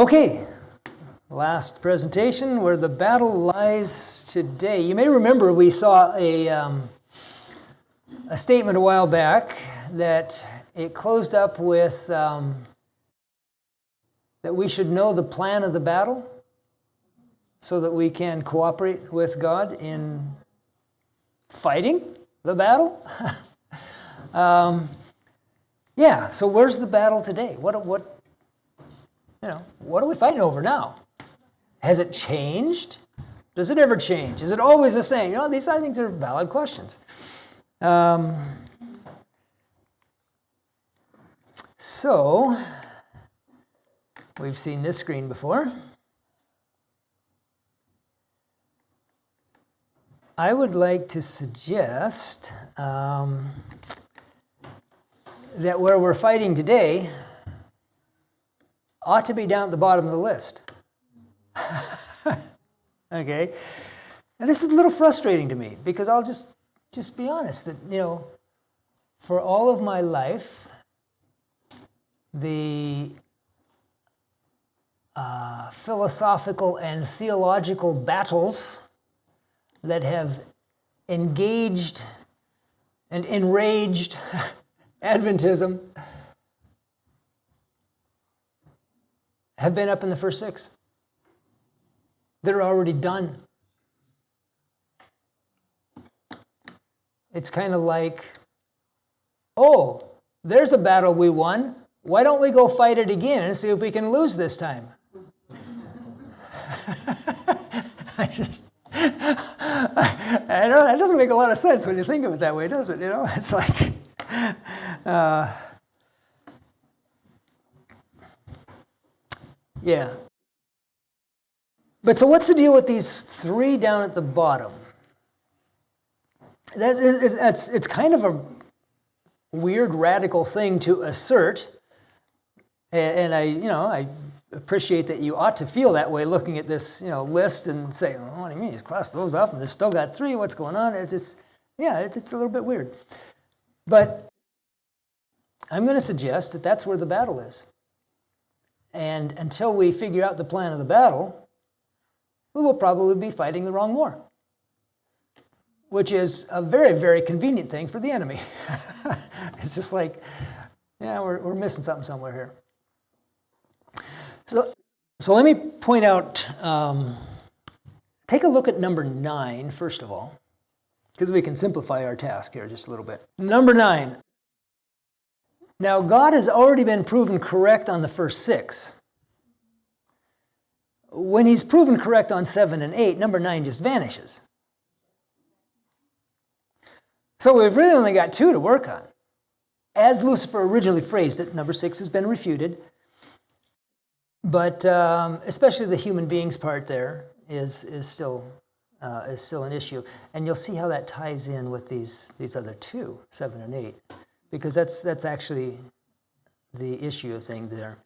Okay, last presentation, where the battle lies today. You may remember we saw a statement a while back that it closed up with that we should know the plan of the battle so that we can cooperate with God in fighting the battle. Yeah, so where's the battle today? What are we fighting over now? Has it changed? Does it ever change? Is it always the same? These, I think, are valid questions. So, we've seen this screen before. I would like to suggest that where we're fighting today ought to be down at the bottom of the list. Okay? And this is a little frustrating to me because I'll just be honest that, for all of my life, the philosophical and theological battles that have engaged and enraged Adventism have been up in the first six. They're already done. It's kind of like, oh, there's a battle we won. Why don't we go fight it again and see if we can lose this time? I don't. That doesn't make a lot of sense when you think of it that way, does it? It's like, yeah. But so what's the deal with these three down at the bottom? It's kind of a weird, radical thing to assert, and I appreciate that you ought to feel that way looking at this list and say, well, what do you mean? He's crossed those off and they've still got three. What's going on? It's a little bit weird. But I'm going to suggest that that's where the battle is. And until we figure out the plan of the battle, we will probably be fighting the wrong war, which is a very, very convenient thing for the enemy. It's just like, we're missing something somewhere here. So let me point out, take a look at number 9, first of all, because we can simplify our task here just a little bit. Number 9. Now, God has already been proven correct on the first 6. When he's proven correct on 7 and 8, number 9 just vanishes. So we've really only got 2 to work on. As Lucifer originally phrased it, number 6 has been refuted. But especially the human beings part there is still an issue. And you'll see how that ties in with these other 2, 7 and 8. Because that's actually the issue of thing there.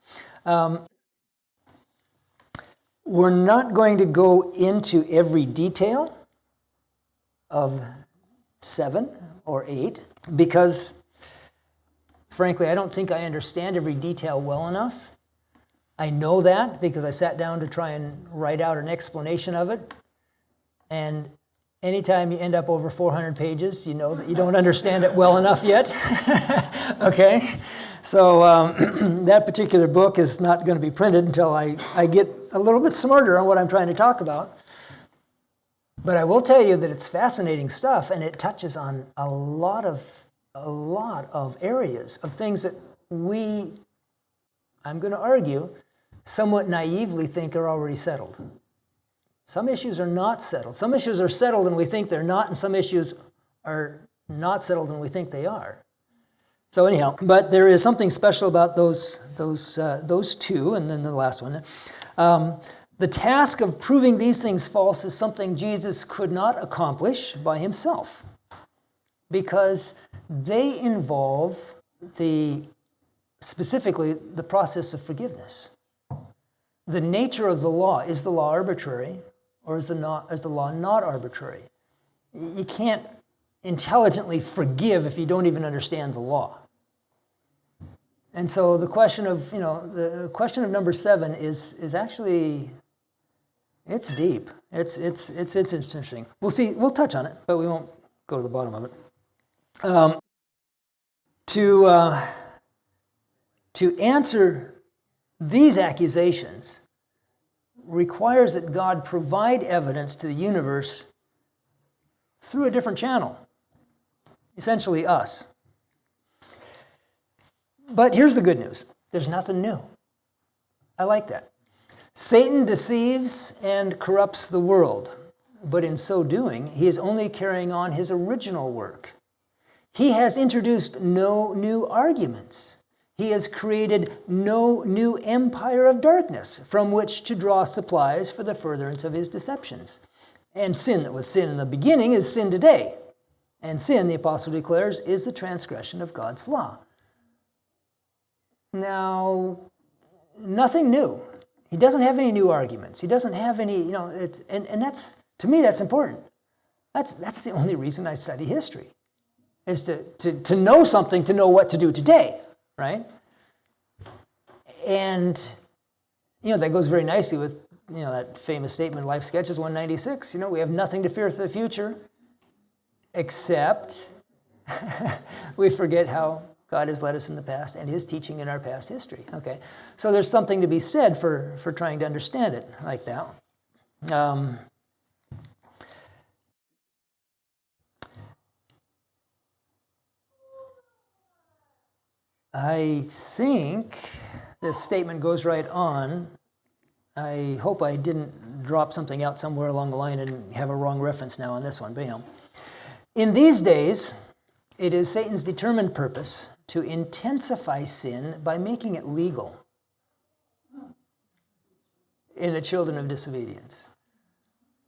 We're not going to go into every detail of 7 or 8 because, frankly, I don't think I understand every detail well enough. I know that because I sat down to try and write out an explanation of it. And anytime you end up over 400 pages, you know that you don't understand it well enough yet. Okay? So that particular book is not going to be printed until I get a little bit smarter on what I'm trying to talk about. But I will tell you that it's fascinating stuff, and it touches on a lot of areas of things that I'm going to argue, somewhat naively think are already settled. Some issues are not settled. Some issues are settled and we think they're not, and some issues are not settled and we think they are. So anyhow, but there is something special about those 2, and then the last one. The task of proving these things false is something Jesus could not accomplish by himself because they involve specifically the process of forgiveness. The nature of the law, is the law arbitrary or is the law not arbitrary? You can't intelligently forgive if you don't even understand the law. And so the question of, the question of number 7 is actually, it's deep. It's interesting. We'll touch on it, but we won't go to the bottom of it. To answer these accusations requires that God provide evidence to the universe through a different channel, essentially us. But here's the good news. There's nothing new. I like that. Satan deceives and corrupts the world, but in so doing, he is only carrying on his original work. He has introduced no new arguments. He has created no new empire of darkness from which to draw supplies for the furtherance of his deceptions. And sin that was sin in the beginning is sin today. And sin, the apostle declares, is the transgression of God's law. Now, nothing new. He doesn't have any new arguments. He doesn't have any, and that's, to me, that's important. That's the only reason I study history, is to know something, to know what to do today, right? And, that goes very nicely with, that famous statement, Life Sketches 196, we have nothing to fear for the future, except we forget how God has led us in the past and his teaching in our past history. Okay, so there's something to be said for trying to understand it like that. I think this statement goes right on. I hope I didn't drop something out somewhere along the line and have a wrong reference now on this one. But in these days, it is Satan's determined purpose to intensify sin by making it legal in the children of disobedience.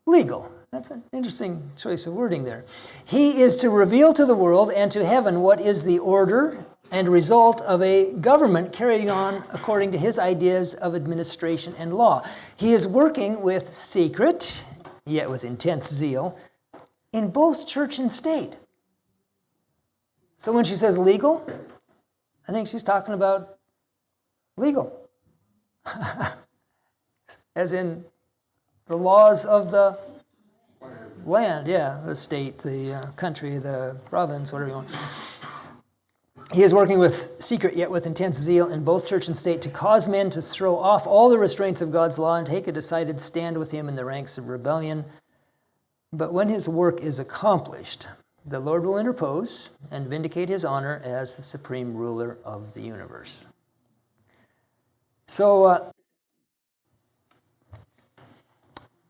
Legal. That's an interesting choice of wording there. He is to reveal to the world and to heaven what is the order and result of a government carried on according to his ideas of administration and law. He is working with secret, yet with intense zeal, in both church and state. So when she says legal, I think she's talking about legal. As in the laws of the land, the state, the country, the province, whatever you want. He is working with secret yet with intense zeal in both church and state to cause men to throw off all the restraints of God's law and take a decided stand with him in the ranks of rebellion. But when his work is accomplished, the Lord will interpose and vindicate his honor as the supreme ruler of the universe. So,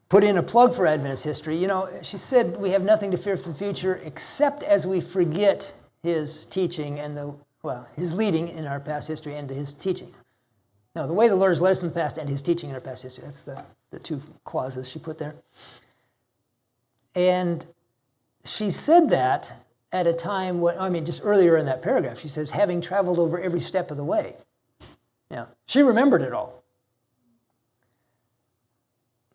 put in a plug for Adventist history. She said we have nothing to fear for the future except as we forget his teaching and his leading in our past history and his teaching. No, the way the Lord has led us in the past and his teaching in our past history. That's the two clauses she put there. And she said that at a time when, just earlier in that paragraph, she says, having traveled over every step of the way. She remembered it all.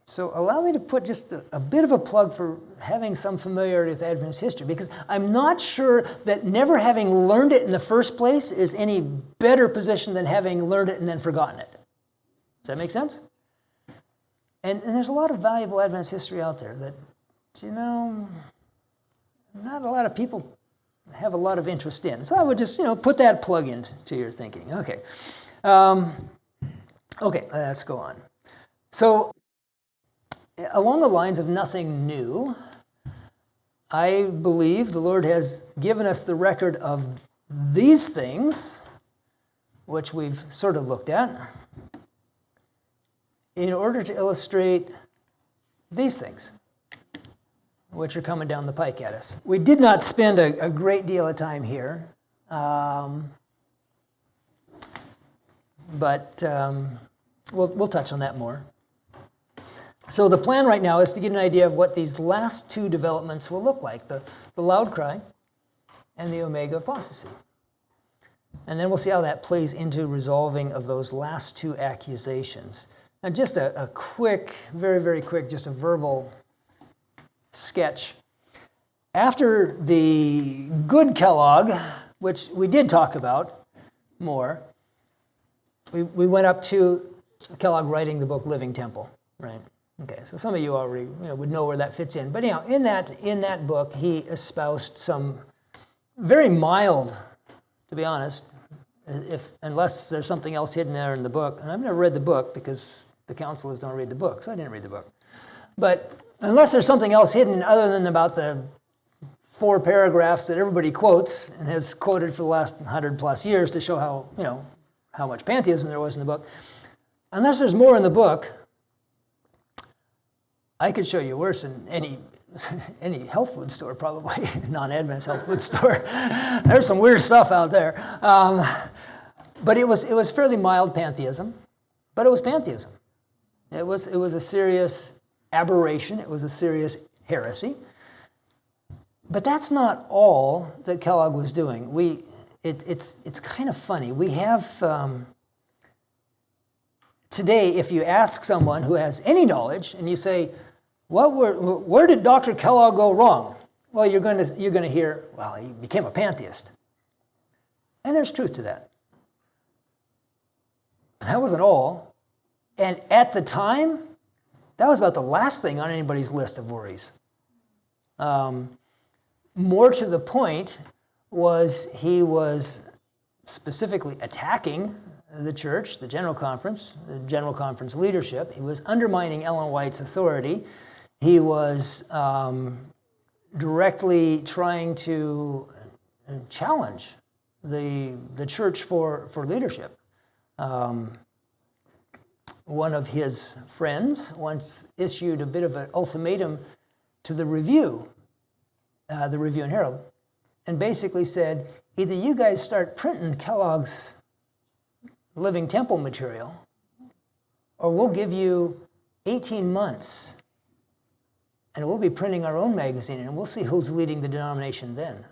So allow me to put just a bit of a plug for having some familiarity with Adventist history, because I'm not sure that never having learned it in the first place is any better position than having learned it and then forgotten it. Does that make sense? And there's a lot of valuable Adventist history out there that, not a lot of people have a lot of interest in. So I would just, put that plug into your thinking. Okay. Okay, let's go on. So, along the lines of nothing new, I believe the Lord has given us the record of these things, which we've sort of looked at, in order to illustrate these things, which are coming down the pike at us. We did not spend a great deal of time here, but we'll touch on that more. So the plan right now is to get an idea of what these last two developments will look like, the loud cry and the Omega apostasy. And then we'll see how that plays into resolving of those last two accusations. Now just a quick, very, very quick, just a verbal sketch. After the good Kellogg, which we did talk about more, we went up to Kellogg writing the book Living Temple, right? Okay, so some of you already would know where that fits in. But in that book, he espoused some very mild, to be honest, unless there's something else hidden there in the book. And I've never read the book because the counselors don't read the book, so I didn't read the book. But unless there's something else hidden other than about the 4 paragraphs that everybody quotes and has quoted for the last 100 plus years to show how much pantheism there was in the book, unless there's more in the book, I could show you worse than any health food store, probably, non-Adventist health food store. There's some weird stuff out there. But it was fairly mild pantheism, but it was pantheism. It was a serious aberration. It was a serious heresy. But that's not all that Kellogg was doing. It's kind of funny. We have today, if you ask someone who has any knowledge and you say, where did Dr. Kellogg go wrong? Well, you're going to hear, well, he became a pantheist. And there's truth to that. But that wasn't all. And at the time, that was about the last thing on anybody's list of worries. More to the point he was specifically attacking the church, the General Conference leadership. He was undermining Ellen White's authority. He was directly trying to challenge the church for leadership. One of his friends once issued a bit of an ultimatum to the Review and Herald, and basically said, either you guys start printing Kellogg's Living Temple material, or we'll give you 18 months, and we'll be printing our own magazine, and we'll see who's leading the denomination then.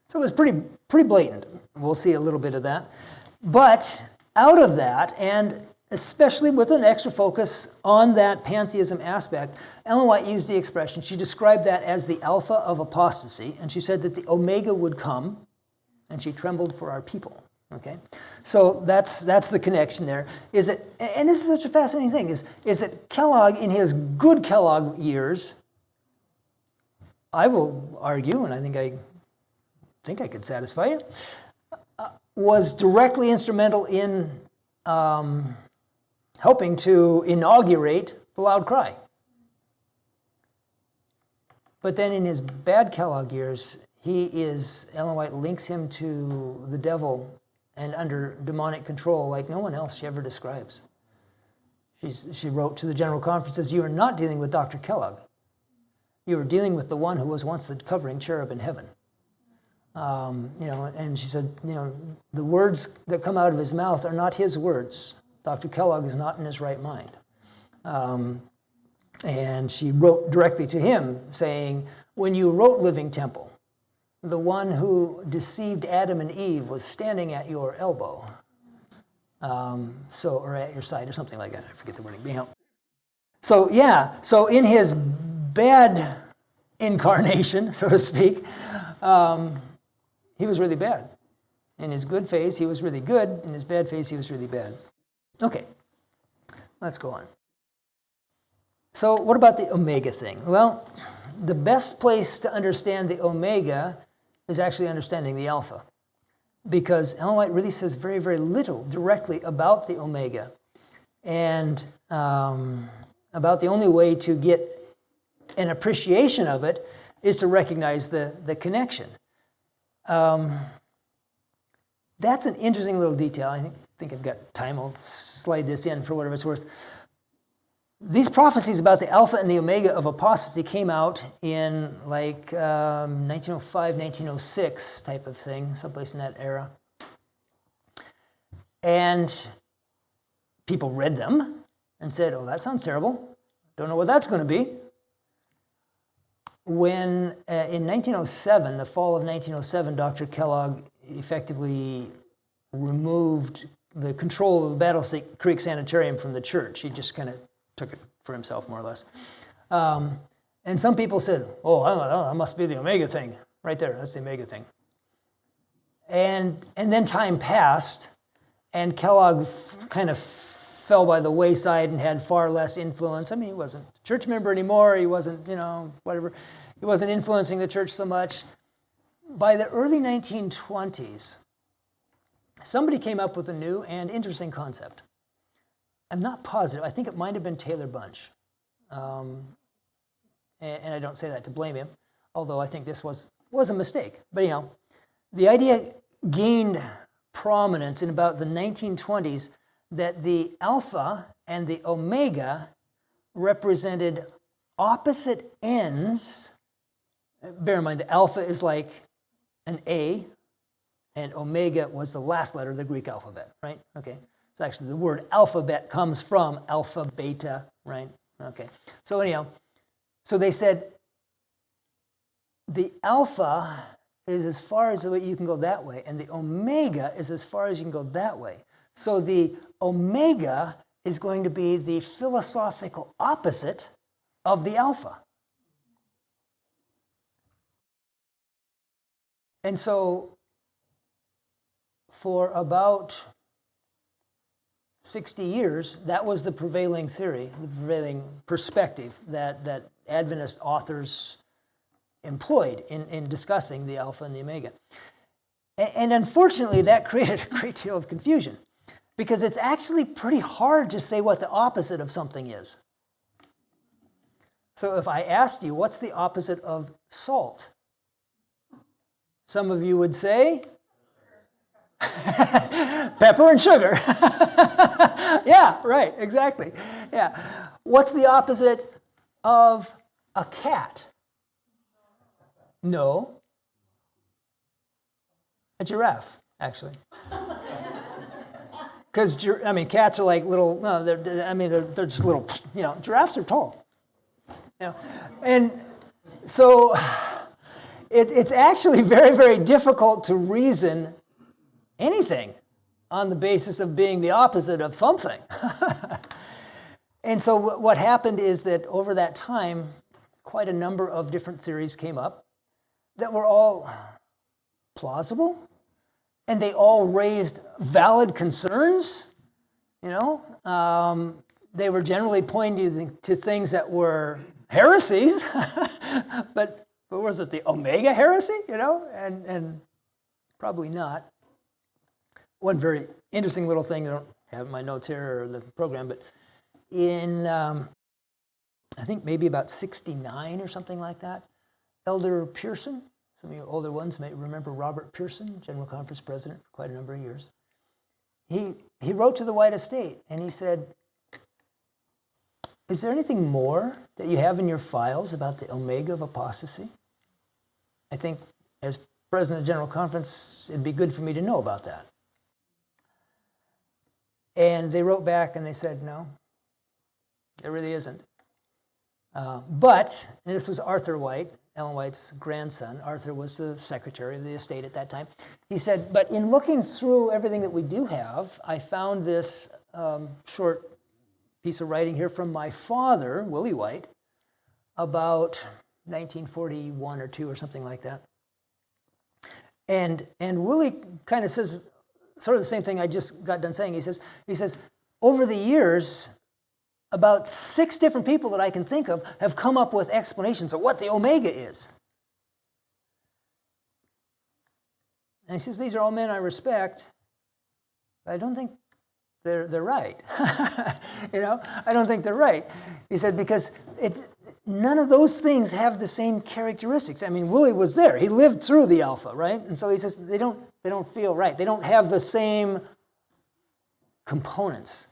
So it was pretty blatant. We'll see a little bit of that. But out of that, and especially with an extra focus on that pantheism aspect, Ellen White used the expression, she described that as the alpha of apostasy, and she said that the omega would come, and she trembled for our people. Okay, so that's the connection there. And this is such a fascinating thing, is that Kellogg, in his good Kellogg years, I will argue, and I think I could satisfy you, was directly instrumental in helping to inaugurate the loud cry. But then in his bad Kellogg years, Ellen White links him to the devil and under demonic control like no one else she ever describes. She wrote to the General Conference, says, you are not dealing with Dr. Kellogg. You are dealing with the one who was once the covering cherub in heaven. And she said, the words that come out of his mouth are not his words. Dr. Kellogg is not in his right mind. And she wrote directly to him saying, when you wrote Living Temple, the one who deceived Adam and Eve was standing at your elbow, or at your side, or something like that. I forget the wording. So in his bad incarnation, so to speak, he was really bad. In his good phase, he was really good. In his bad phase, he was really bad. Okay, let's go on. So what about the omega thing? Well, the best place to understand the omega is actually understanding the alpha, because Ellen White really says very, very little directly about the omega, and about the only way to get an appreciation of it is to recognize the connection. That's an interesting little detail. I think I've got time. I'll slide this in for whatever it's worth. These prophecies about the alpha and the omega of apostasy came out in 1905, 1906 type of thing, someplace in that era. And people read them and said, oh, that sounds terrible. Don't know what that's going to be. When in 1907, the fall of 1907, Dr. Kellogg effectively removed the control of the Battle Creek Sanitarium from the church. He just kind of took it for himself, more or less. And some people said, oh, that must be the omega thing. Right there, that's the omega thing. And then time passed, And Kellogg kind of fell by the wayside and had far less influence. I mean, he wasn't a church member anymore. He wasn't, whatever. He wasn't influencing the church so much. By the early 1920s, somebody came up with a new and interesting concept. I'm not positive. I think it might have been Taylor Bunch. And I don't say that to blame him, although I think this was a mistake. But anyhow, the idea gained prominence in about the 1920s that the alpha and the omega represented opposite ends. Bear in mind, the alpha is like an A, and omega was the last letter of the Greek alphabet, right? Okay. So actually the word alphabet comes from alpha, beta, right? Okay. So anyhow, so they said the alpha is as far as you can go that way, and the omega is as far as you can go that way. So the omega is going to be the philosophical opposite of the alpha. And so for about 60 years, that was the prevailing theory, the prevailing perspective that Adventist authors employed in discussing the alpha and the omega. And unfortunately, that created a great deal of confusion, because it's actually pretty hard to say what the opposite of something is. So if I asked you, what's the opposite of salt? Some of you would say pepper and sugar. Yeah, right, exactly. Yeah. What's the opposite of a cat? No. A giraffe, actually. Because, cats are like little, no, they're just little, giraffes are tall. And so it's actually very, very difficult to reason anything on the basis of being the opposite of something. And so what happened is that over that time, quite a number of different theories came up that were all plausible, and they all raised valid concerns. They were generally pointing to things that were heresies, but was it the Omega heresy? And probably not. One very interesting little thing, I don't have my notes here or the program, but in, I think maybe about 69 or something like that, Elder Pearson, some of you older ones may remember Robert Pearson, General Conference president for quite a number of years. He wrote to the White Estate and he said, is there anything more that you have in your files about the Omega of apostasy? I think as president of General Conference, it'd be good for me to know about that. And they wrote back and they said, no, there really isn't. But, and this was Arthur White, Ellen White's grandson. Arthur was the secretary of the estate at that time. He said, but in looking through everything that we do have, I found this short piece of writing here from my father, Willie White, about 1941 or 2 or something like that. And Willie kind of says sort of the same thing I just got done saying. He says, over the years, about 6 different people that I can think of have come up with explanations of what the Omega is. And he says, these are all men I respect, but I don't think they're right. I don't think they're right. He said, because none of those things have the same characteristics. I mean, Willie was there. He lived through the Alpha, right? And so he says, they don't feel right. They don't have the same components.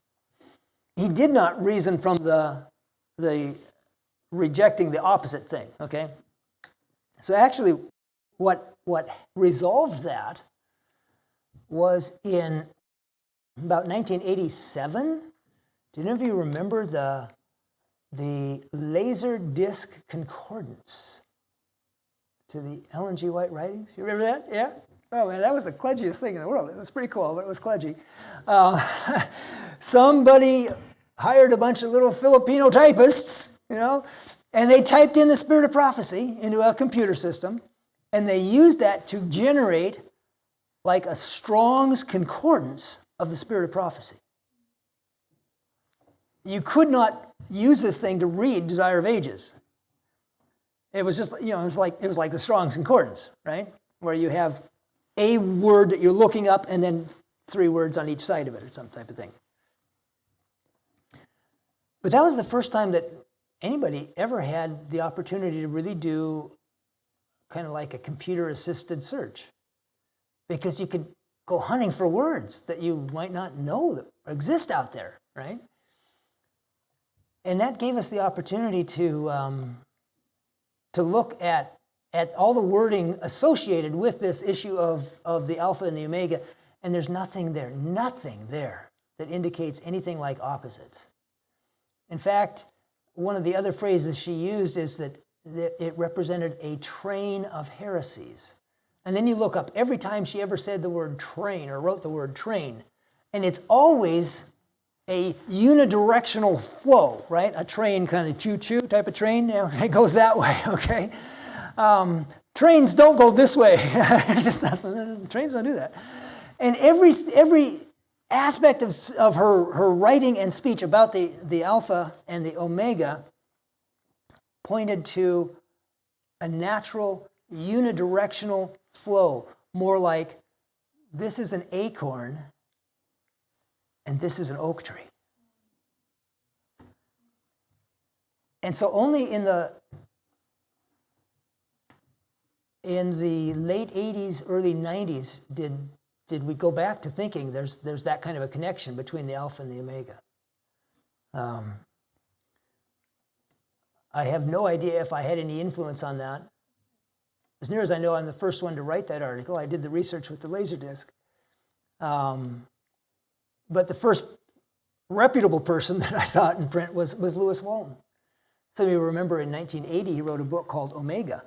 He did not reason from the rejecting the opposite thing, okay? So actually, what resolved that was in about 1987. Do any of you remember the laser disc concordance to the Ellen G. White writings? You remember that? Yeah? Oh man, that was the kludgiest thing in the world. It was pretty cool, but it was kludgy. Somebody hired a bunch of little Filipino typists, and they typed in the spirit of prophecy into a computer system, and they used that to generate like a Strong's concordance of the spirit of prophecy. You could not use this thing to read Desire of Ages. It was just, it was like the Strong's Concordance, right? Where you have a word that you're looking up and then 3 words on each side of it or some type of thing. But that was the first time that anybody ever had the opportunity to really do kind of like a computer-assisted search. Because you could go hunting for words that you might not know that exist out there, right? And that gave us the opportunity to look at all the wording associated with this issue of the Alpha and the Omega, and there's nothing there that indicates anything like opposites. In fact, one of the other phrases she used is that it represented a train of heresies. And then you look up every time she ever said the word train or wrote the word train, and it's always a unidirectional flow, right? A train, kind of choo-choo type of train, it goes that way, okay? Trains don't go this way. It just doesn't, trains don't do that. And every aspect of her writing and speech about the Alpha and the Omega pointed to a natural unidirectional flow, more like this is an acorn and this is an oak tree. And so only in the late 80s, early 90s did we go back to thinking there's that kind of a connection between the Alpha and the Omega. I have no idea if I had any influence on that. As near as I know, I'm the first one to write that article. I did the research with the Laserdisc. But the first reputable person that I saw it in print was Lewis Walton. Some of you remember in 1980, he wrote a book called Omega.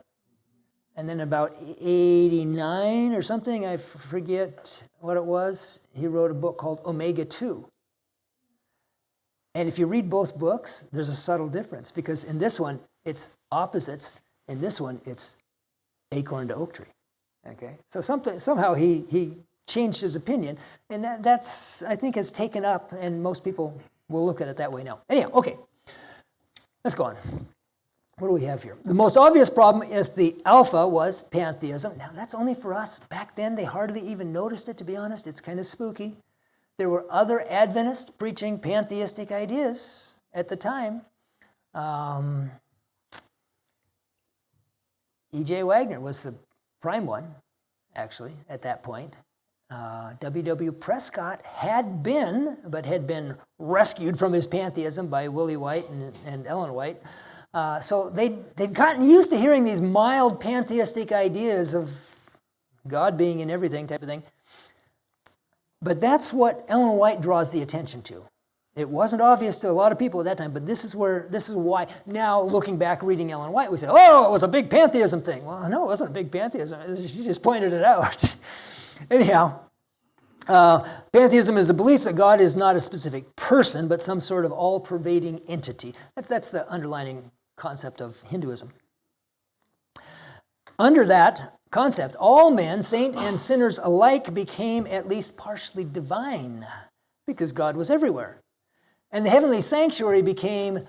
And then about 89 or something, I forget what it was, he wrote a book called Omega 2. And if you read both books, there's a subtle difference, because in this one, it's opposites. In this one, it's acorn to oak tree. Okay? So somehow he changed his opinion, and that's, I think, has taken up, and most people will look at it that way now. Anyhow, okay, let's go on. What do we have here? The most obvious problem is the Alpha was pantheism. Now, that's only for us. Back then, they hardly even noticed it, to be honest. It's kind of spooky. There were other Adventists preaching pantheistic ideas at the time. E.J. Wagner was the prime one, actually, at that point. W.W. Prescott had been rescued from his pantheism by Willie White and Ellen White. So they'd gotten used to hearing these mild pantheistic ideas of God being in everything type of thing. But that's what Ellen White draws the attention to. It wasn't obvious to a lot of people at that time, but this is why, now looking back, reading Ellen White, we say, oh, it was a big pantheism thing. Well, no, it wasn't a big pantheism. She just pointed it out. Anyhow, pantheism is the belief that God is not a specific person, but some sort of all-pervading entity. That's the underlying concept of Hinduism. Under that concept, all men, saint and sinners alike, became at least partially divine, because God was everywhere. And the heavenly sanctuary became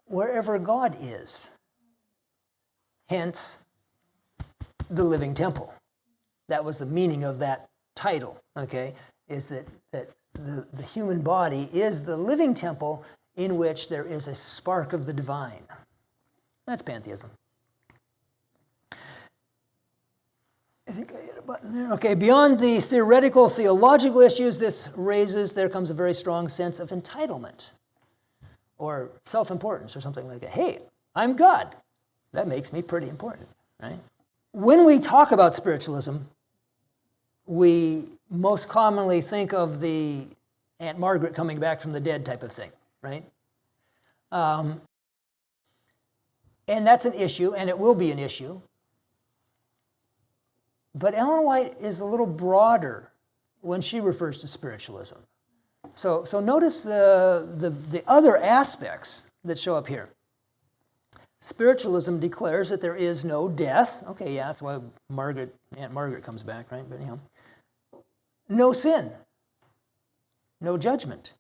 wherever God is. Hence, the living temple. That was the meaning of that title, okay, is that the human body is the living temple in which there is a spark of the divine. That's pantheism. I think I hit a button there. Okay, beyond the theoretical, theological issues this raises, there comes a very strong sense of entitlement or self-importance or something like that. Hey, I'm God. That makes me pretty important, right? When we talk about spiritualism, we most commonly think of the Aunt Margaret coming back from the dead type of thing, right? And that's an issue, and it will be an issue. But Ellen White is a little broader when she refers to spiritualism. So notice the other aspects that show up here. Spiritualism declares that there is no death. Okay, yeah, that's why Aunt Margaret comes back, right? But no sin. no judgment,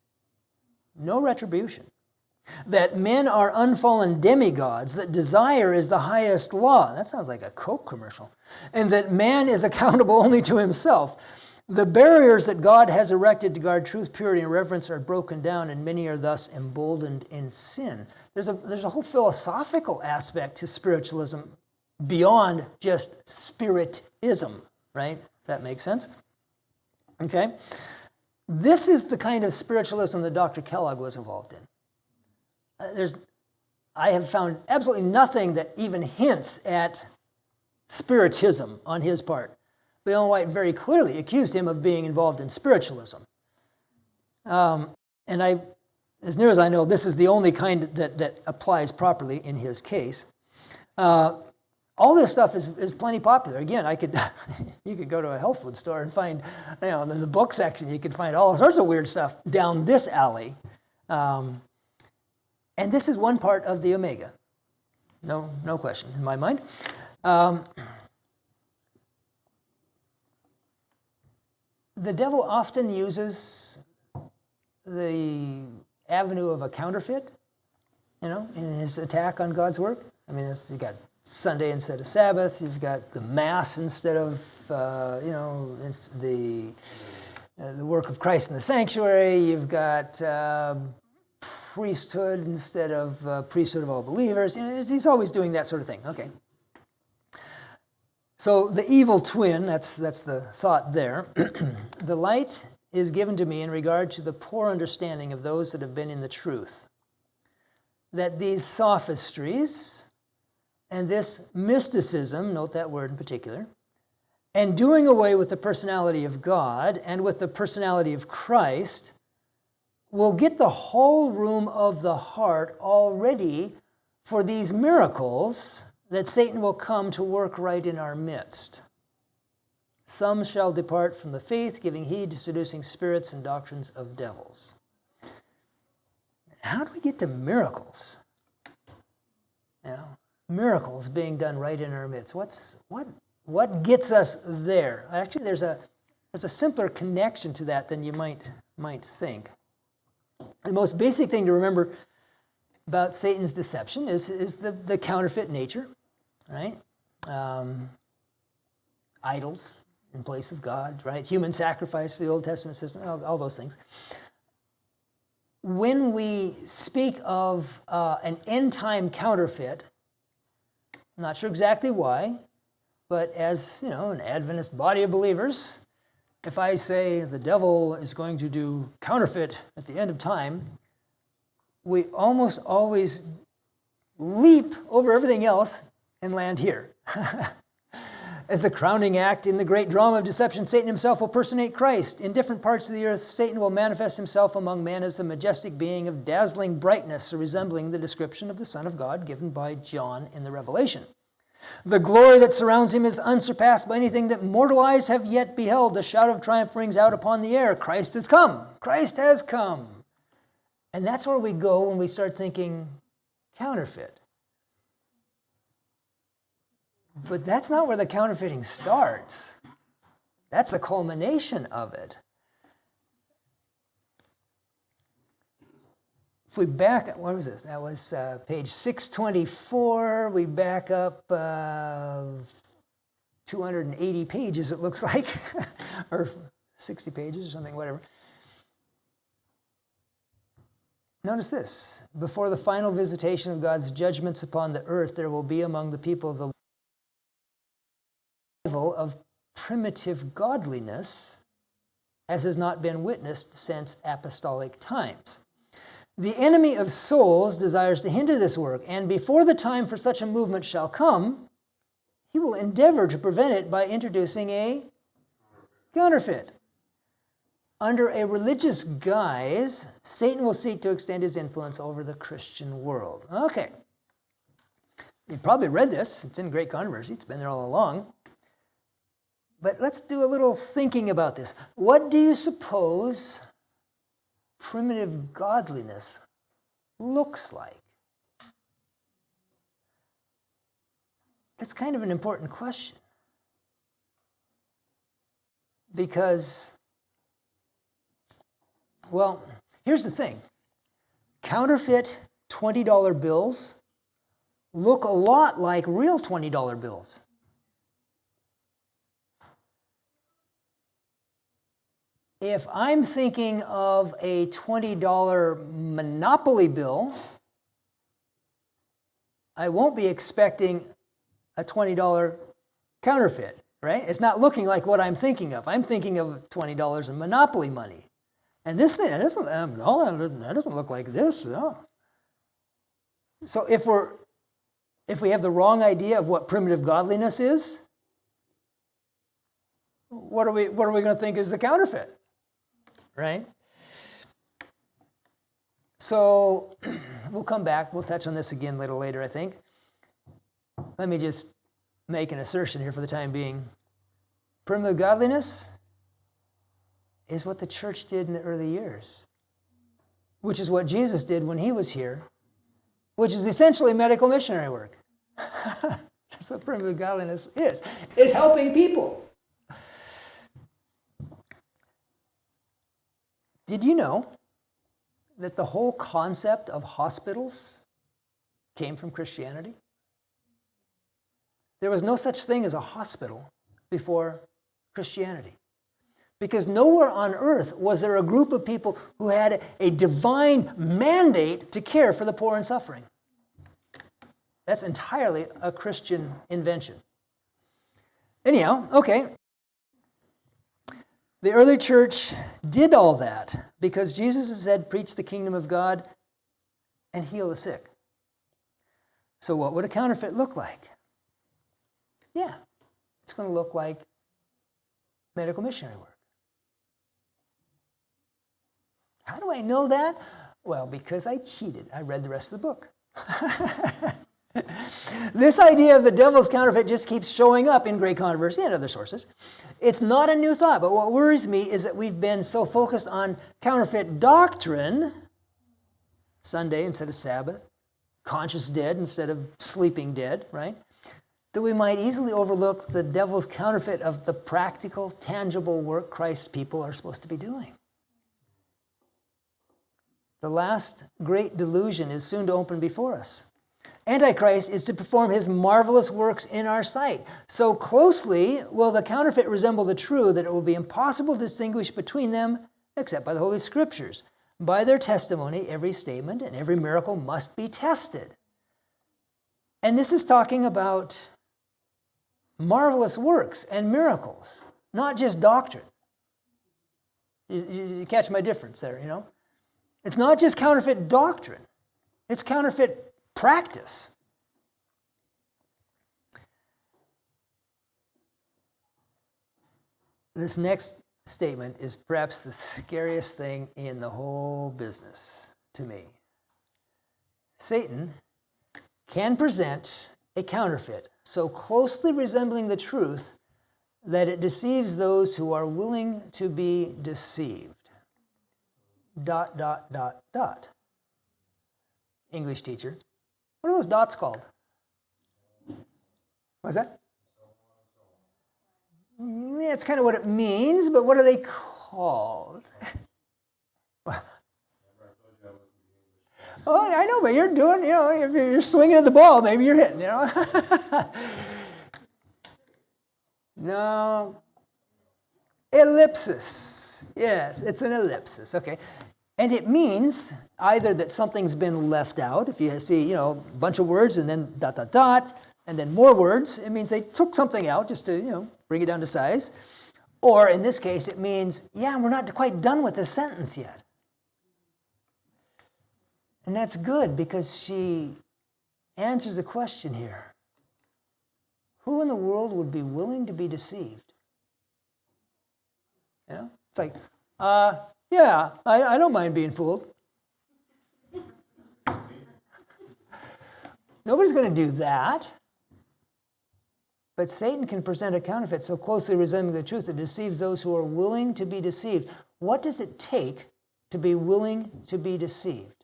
no retribution. That men are unfallen demigods, that desire is the highest law. That sounds like a Coke commercial. And that man is accountable only to himself. The barriers that God has erected to guard truth, purity, and reverence are broken down, and many are thus emboldened in sin. There's a whole philosophical aspect to spiritualism beyond just spiritism, right? If that makes sense. Okay? This is the kind of spiritualism that Dr. Kellogg was involved in. I have found absolutely nothing that even hints at spiritism on his part. But Ellen White very clearly accused him of being involved in spiritualism. And as near as I know, this is the only kind that applies properly in his case. All this stuff is plenty popular. Again, you could go to a health food store and find, in the book section, you could find all sorts of weird stuff down this alley. And this is one part of the Omega. No question in my mind. The devil often uses the avenue of a counterfeit, in his attack on God's work. I mean, you've got Sunday instead of Sabbath. You've got the Mass instead of, the work of Christ in the sanctuary. You've got priesthood instead of priesthood of all believers. He's always doing that sort of thing. Okay. So the evil twin, that's the thought there. The light is given to me in regard to the poor understanding of those that have been in the truth, that these sophistries and this mysticism, note that word in particular, and doing away with the personality of God and with the personality of Christ will get the whole room of the heart all ready for these miracles that Satan will come to work right in our midst. Some shall depart from the faith, giving heed to seducing spirits and doctrines of devils. How do we get to miracles? Miracles being done right in our midst. What gets us there? Actually, there's a simpler connection to that than you might think. The most basic thing to remember about Satan's deception is the counterfeit nature, right? Idols in place of God, right? Human sacrifice for the Old Testament system, all those things. When we speak of an end-time counterfeit, I'm not sure exactly why, but as an Adventist body of believers, if I say the devil is going to do counterfeit at the end of time, we almost always leap over everything else and land here. As the crowning act in the great drama of deception, Satan himself will personate Christ. In different parts of the earth, Satan will manifest himself among men as a majestic being of dazzling brightness, resembling the description of the Son of God given by John in the Revelation. The glory that surrounds him is unsurpassed by anything that mortal eyes have yet beheld. The shout of triumph rings out upon the air. Christ has come. Christ has come. And that's where we go when we start thinking counterfeit. But that's not where the counterfeiting starts. That's the culmination of it. If we back, what was this? That was page 624. We back up 280 pages, it looks like, or 60 pages or something, whatever. Notice this. Before the final visitation of God's judgments upon the earth, there will be among the people of the level of primitive godliness, as has not been witnessed since apostolic times. The enemy of souls desires to hinder this work, and before the time for such a movement shall come, he will endeavor to prevent it by introducing a counterfeit. Under a religious guise, Satan will seek to extend his influence over the Christian world. Okay. You probably read this. It's in Great Controversy. It's been there all along. But let's do a little thinking about this. What do you suppose primitive godliness looks like? It's kind of an important question. Because Well, here's the thing. Counterfeit $20 bills look a lot like real $20 bills. If I'm thinking of a $20 Monopoly bill, I won't be expecting a $20 counterfeit, right? It's not looking like what I'm thinking of. I'm thinking of $20 in Monopoly money. And this thing, that doesn't look like this. No. So if we have the wrong idea of what primitive godliness is, what are we going to think is the counterfeit, right? So we'll come back. We'll touch on this again a little later, I think. Let me just make an assertion here for the time being. Primitive godliness is what the church did in the early years, which is what Jesus did when he was here, which is essentially medical missionary work. That's what primitive godliness is. It's helping people. Did you know that the whole concept of hospitals came from Christianity? There was no such thing as a hospital before Christianity. Because nowhere on earth was there a group of people who had a divine mandate to care for the poor and suffering. That's entirely a Christian invention. Anyhow, okay. The early church did all that because Jesus had said, preach the kingdom of God and heal the sick. So what would a counterfeit look like? Yeah, it's going to look like medical missionary work. How do I know that? Well, because I cheated. I read the rest of the book. This idea of the devil's counterfeit just keeps showing up in Great Controversy and other sources. It's not a new thought, but what worries me is that we've been so focused on counterfeit doctrine, Sunday instead of Sabbath, conscious dead instead of sleeping dead, right? That we might easily overlook the devil's counterfeit of the practical, tangible work Christ's people are supposed to be doing. The last great delusion is soon to open before us. Antichrist is to perform his marvelous works in our sight. So closely will the counterfeit resemble the true that it will be impossible to distinguish between them except by the Holy Scriptures. By their testimony, every statement and every miracle must be tested. And this is talking about marvelous works and miracles, not just doctrine. You catch my difference there, you know? It's not just counterfeit doctrine. It's counterfeit practice. This next statement is perhaps the scariest thing in the whole business to me. Satan can present a counterfeit so closely resembling the truth that it deceives those who are willing to be deceived. ... English teacher. What are those dots called? What's that? Yeah, it's kind of what it means, but what are they called? Oh, I know, but you're doing, you know, if you're swinging at the ball, maybe you're hitting, you know. No. Ellipsis. Yes, it's an ellipsis. Okay. And it means either that something's been left out. If you see, you know, a bunch of words and then ... and then more words, it means they took something out just to, you know, bring it down to size. Or in this case, it means, yeah, we're not quite done with this sentence yet. And that's good because she answers a question here. Who in the world would be willing to be deceived? You know? It's like, yeah, I don't mind being fooled. Nobody's going to do that. But Satan can present a counterfeit so closely resembling the truth that deceives those who are willing to be deceived. What does it take to be willing to be deceived?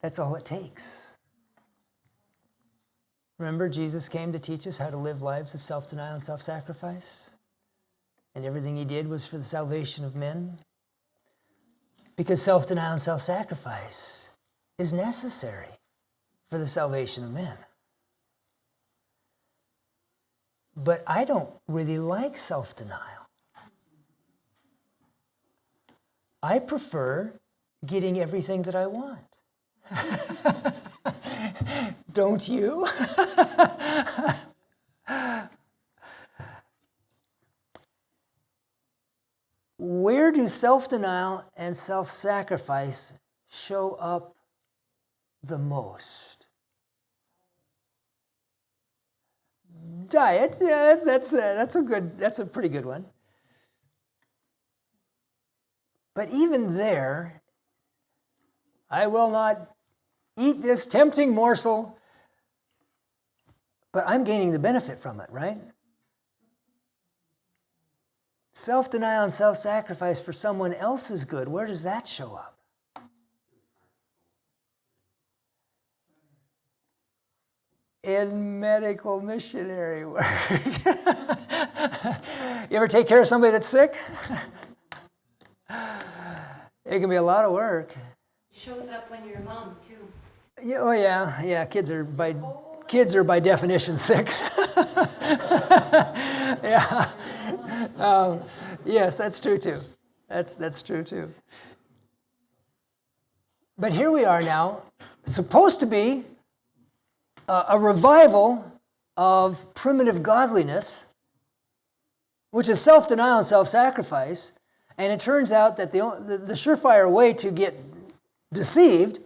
That's all it takes. Remember, Jesus came to teach us how to live lives of self-denial and self-sacrifice. And everything he did was for the salvation of men. Because self-denial and self-sacrifice is necessary for the salvation of men. But I don't really like self-denial. I prefer getting everything that I want. Don't you? Where do self-denial and self-sacrifice show up the most? Diet, yeah, that's a pretty good one. But even there, I will not eat this tempting morsel, but I'm gaining the benefit from it, right? Self-denial and self-sacrifice for someone else's good, where does that show up? In medical missionary work. You ever take care of somebody that's sick? It can be a lot of work. Shows up when you're a mom too. Yeah, oh yeah. Kids are by definition sick. Yeah. Yes, that's true too. That's true too. But here we are now, supposed to be a revival of primitive godliness, which is self-denial and self-sacrifice. And it turns out that the surefire way to get deceived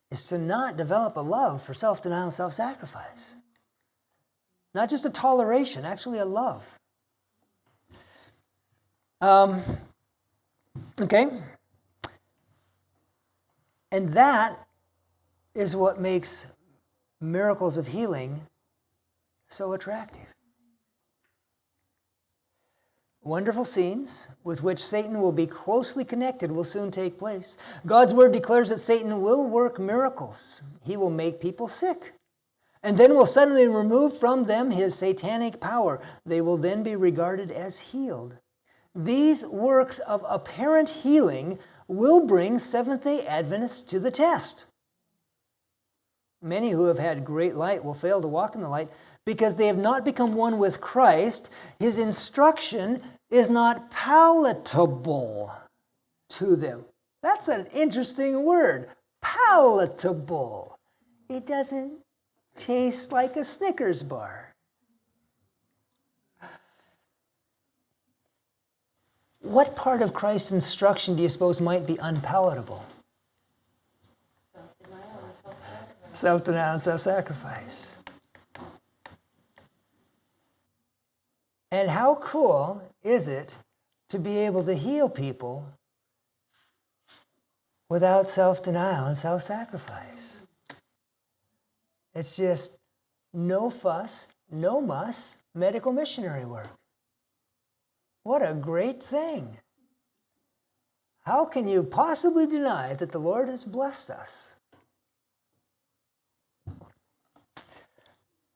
is to not develop a love for self-denial and self-sacrifice. Not just a toleration, actually a love. Okay? And that is what makes miracles of healing so attractive. Wonderful scenes with which Satan will be closely connected will soon take place. God's word declares that Satan will work miracles. He will make people sick, and then will suddenly remove from them his satanic power. They will then be regarded as healed. These works of apparent healing will bring Seventh-day Adventists to the test. Many who have had great light will fail to walk in the light because they have not become one with Christ. His instruction is not palatable to them. That's an interesting word, palatable. It doesn't taste like a Snickers bar. What part of Christ's instruction do you suppose might be unpalatable? Self-denial and self-sacrifice. And how cool is it to be able to heal people without self-denial and self-sacrifice? It's just no fuss, no muss, medical missionary work. What a great thing. How can you possibly deny that the Lord has blessed us?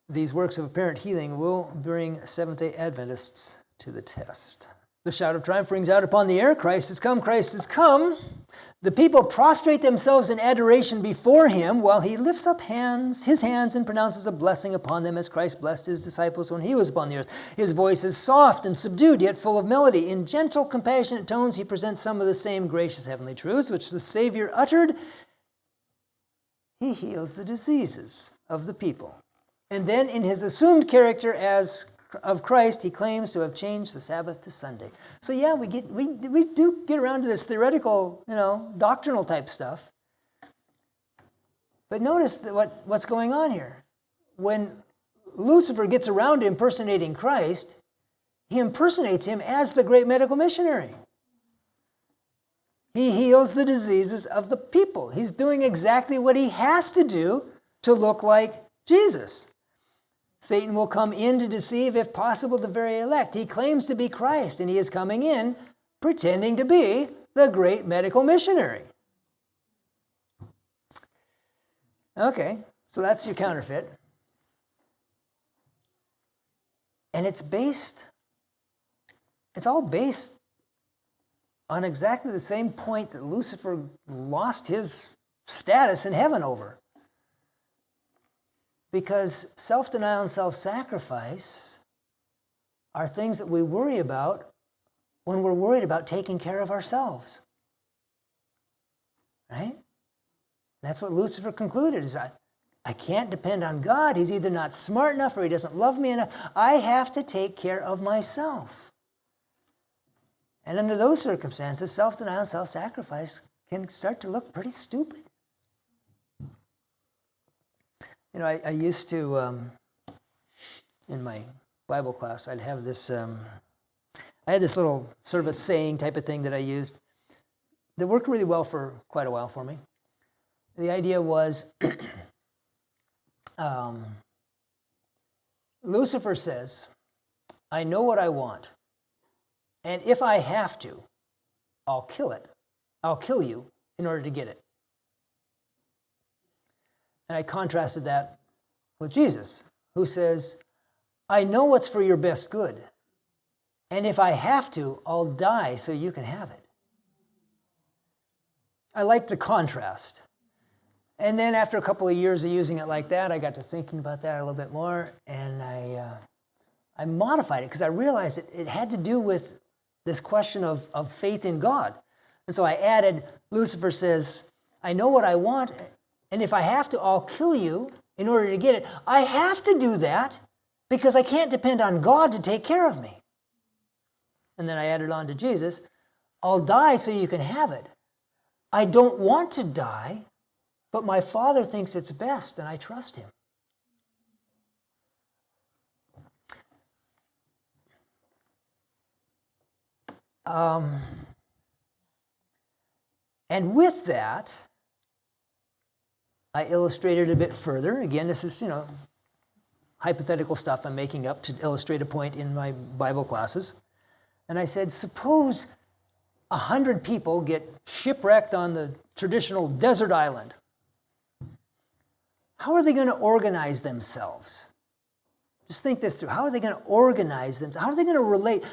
These works of apparent healing will bring Seventh-day Adventists to the test. The shout of triumph rings out upon the air. Christ has come, Christ has come. The people prostrate themselves in adoration before him while he lifts up his hands and pronounces a blessing upon them as Christ blessed his disciples when he was upon the earth. His voice is soft and subdued, yet full of melody. In gentle, compassionate tones, he presents some of the same gracious heavenly truths which the Savior uttered. He heals the diseases of the people. And then in his assumed character as of Christ, he claims to have changed the Sabbath to Sunday. So yeah, we do get around to this theoretical, doctrinal type stuff. But notice that what's going on here. When Lucifer gets around to impersonating Christ, he impersonates him as the great medical missionary. He heals the diseases of the people. He's doing exactly what he has to do to look like Jesus. Satan will come in to deceive, if possible, the very elect. He claims to be Christ, and he is coming in pretending to be the great medical missionary. Okay, so that's your counterfeit. And it's all based on exactly the same point that Lucifer lost his status in heaven over. Because self-denial and self-sacrifice are things that we worry about when we're worried about taking care of ourselves. Right? That's what Lucifer concluded, is I can't depend on God. He's either not smart enough or he doesn't love me enough. I have to take care of myself. And under those circumstances, self-denial and self-sacrifice can start to look pretty stupid. You know, I used to, in my Bible class, I'd have this, I had this little sort of a saying type of thing that I used that worked really well for quite a while for me. The idea was, Lucifer says, I know what I want, and if I have to, I'll kill it. I'll kill you in order to get it. And I contrasted that with Jesus, who says, I know what's for your best good, and if I have to, I'll die so you can have it. I like the contrast. And then after a couple of years of using it like that, I got to thinking about that a little bit more, and I modified it because I realized it had to do with this question of faith in God. And so I added, Lucifer says, I know what I want, and if I have to, I'll kill you in order to get it. I have to do that because I can't depend on God to take care of me. And then I added on to Jesus, I'll die so you can have it. I don't want to die, but my Father thinks it's best, and I trust him. And with that, I illustrated a bit further. Again, this is, hypothetical stuff I'm making up to illustrate a point in my Bible classes. And I said, suppose 100 people get shipwrecked on the traditional desert island. How are they going to organize themselves? Just think this through. How are they going to organize themselves? How are they going to relate?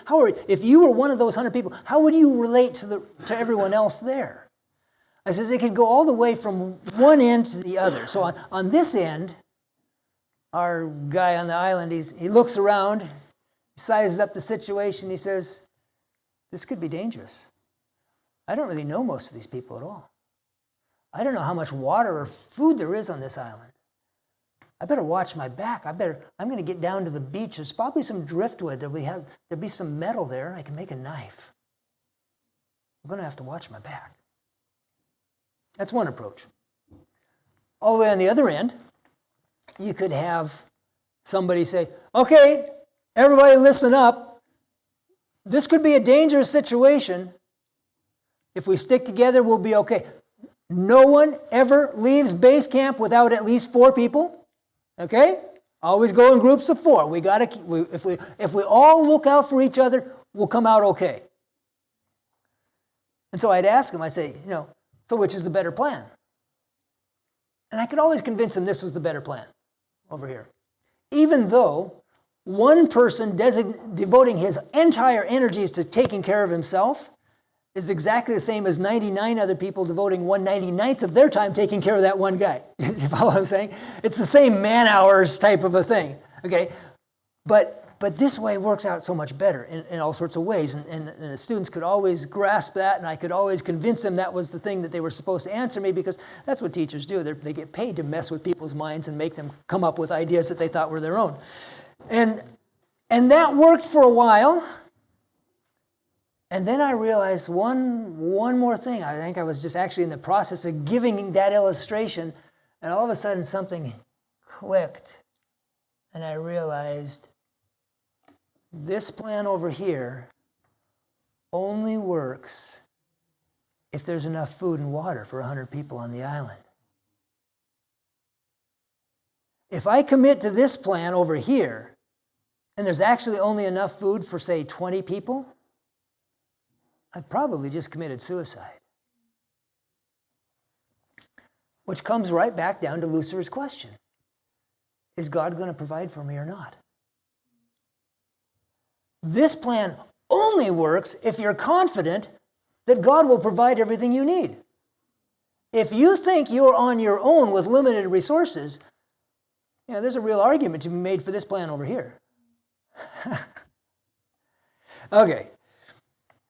If you were one of those 100 people, how would you relate to everyone else there? I says they could go all the way from one end to the other. So on this end, our guy on the island, he looks around, sizes up the situation, he says, this could be dangerous. I don't really know most of these people at all. I don't know how much water or food there is on this island. I better watch my back. I'm going to get down to the beach. There's probably some driftwood. There'll be some metal there. I can make a knife. I'm going to have to watch my back. That's one approach. All the way on the other end, you could have somebody say, okay, everybody listen up. This could be a dangerous situation. If we stick together, we'll be okay. No one ever leaves base camp without at least 4 people. Okay? Always go in groups of 4. If we all look out for each other, we'll come out okay. And so I'd ask him, I'd say, so which is the better plan? And I could always convince him this was the better plan over here. Even though one person devoting his entire energies to taking care of himself is exactly the same as 99 other people devoting 1/99th of their time taking care of that one guy. You follow what I'm saying? It's the same man hours type of a thing. Okay, but this way works out so much better in all sorts of ways, and the students could always grasp that, and I could always convince them that was the thing that they were supposed to answer me, because that's what teachers do. They get paid to mess with people's minds and make them come up with ideas that they thought were their own, and that worked for a while. And then I realized one more thing. I think I was just actually in the process of giving that illustration, and all of a sudden something clicked, and I realized this plan over here only works if there's enough food and water for 100 people on the island. If I commit to this plan over here, and there's actually only enough food for, say, 20 people, I probably just committed suicide. Which comes right back down to Lucifer's question. Is God going to provide for me or not? This plan only works if you're confident that God will provide everything you need. If you think you're on your own with limited resources, there's a real argument to be made for this plan over here. Okay.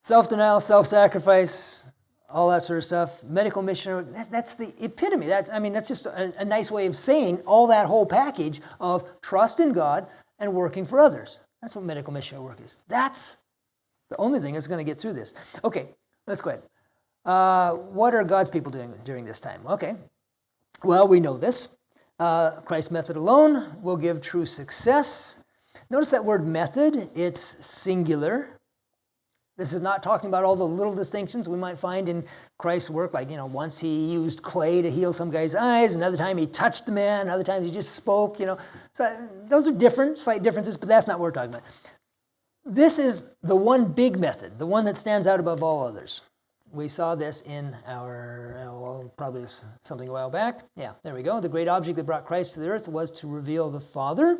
Self-denial, self-sacrifice, all that sort of stuff. Medical missionary, that's the epitome. That's just a nice way of saying all that whole package of trust in God and working for others. That's what medical missionary work is. That's the only thing that's going to get through this. Okay, let's go ahead. What are God's people doing during this time? Okay, well, we know this. Christ's method alone will give true success. Notice that word method, it's singular. This is not talking about all the little distinctions we might find in Christ's work, like, once he used clay to heal some guy's eyes, another time he touched the man, other times he just spoke, So those are different, slight differences, but that's not what we're talking about. This is the one big method, the one that stands out above all others. We saw this in probably something a while back. Yeah, there we go. The great object that brought Christ to the earth was to reveal the Father.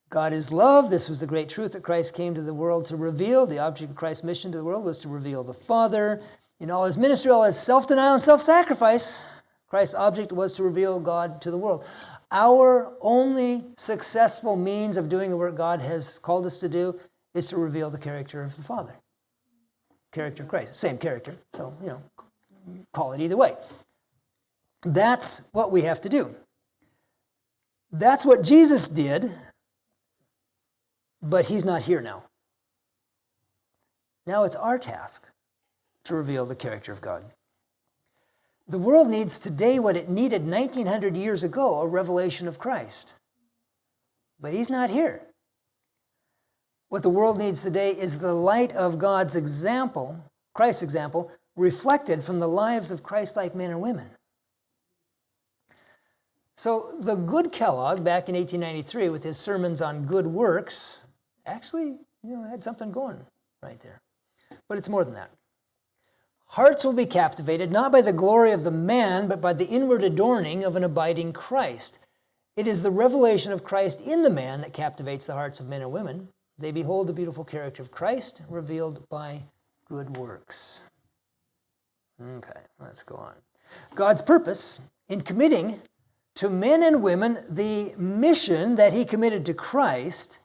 God is love. This was the great truth that Christ came to the world to reveal. The object of Christ's mission to the world was to reveal the Father. In all his ministry, all his self-denial and self-sacrifice, Christ's object was to reveal God to the world. Our only successful means of doing the work God has called us to do is to reveal the character of the Father. Character of Christ. Same character. So, call it either way. That's what we have to do. That's what Jesus did. But he's not here now. Now it's our task to reveal the character of God. The world needs today what it needed 1900 years ago, a revelation of Christ. But he's not here. What the world needs today is the light of God's example, Christ's example, reflected from the lives of Christ-like men and women. So the good Kellogg, back in 1893, with his sermons on good works, actually, had something going right there. But it's more than that. Hearts will be captivated not by the glory of the man, but by the inward adorning of an abiding Christ. It is the revelation of Christ in the man that captivates the hearts of men and women. They behold the beautiful character of Christ revealed by good works. Okay, let's go on. God's purpose in committing to men and women the mission that he committed to Christ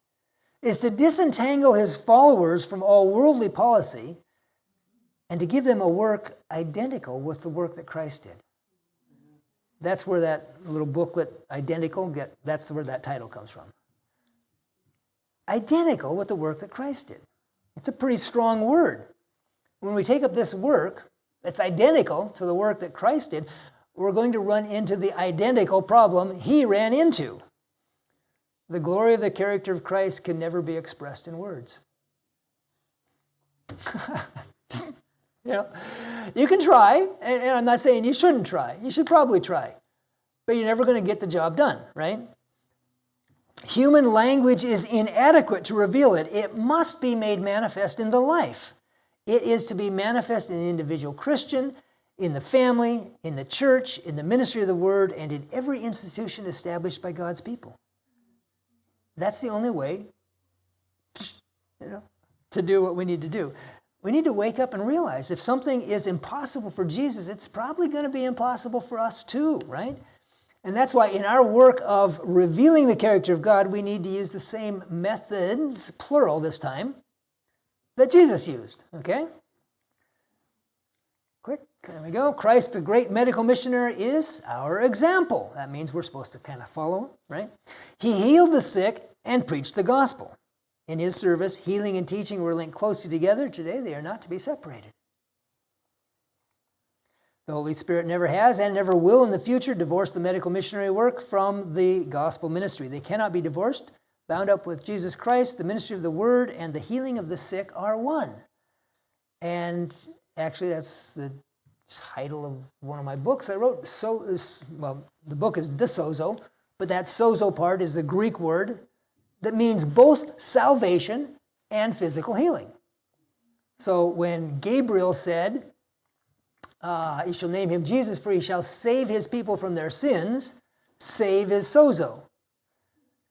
is to disentangle his followers from all worldly policy and to give them a work identical with the work that Christ did. That's where that little booklet, identical, that's where that title comes from. Identical with the work that Christ did. It's a pretty strong word. When we take up this work that's identical to the work that Christ did, we're going to run into the identical problem he ran into. The glory of the character of Christ can never be expressed in words. You can try, and I'm not saying you shouldn't try. You should probably try. But you're never going to get the job done, right? Human language is inadequate to reveal it. It must be made manifest in the life. It is to be manifest in the individual Christian, in the family, in the church, in the ministry of the word, and in every institution established by God's people. That's the only way, to do what we need to do. We need to wake up and realize if something is impossible for Jesus, it's probably going to be impossible for us too, right? And that's why in our work of revealing the character of God, we need to use the same methods, plural this time, that Jesus used, okay? Quick, there we go. Christ, the great medical missionary, is our example. That means we're supposed to kind of follow him, right? He healed the sick and preached the gospel. In his service, healing and teaching were linked closely together. Today, they are not to be separated. The Holy Spirit never has and never will in the future divorce the medical missionary work from the gospel ministry. They cannot be divorced. Bound up with Jesus Christ, the ministry of the word and the healing of the sick are one. And actually, that's the title of one of my books I wrote. The book is "Sozo," but that sozo part is the Greek word that means both salvation and physical healing. So when Gabriel said, "You shall name him Jesus, for he shall save his people from their sins," save is sozo.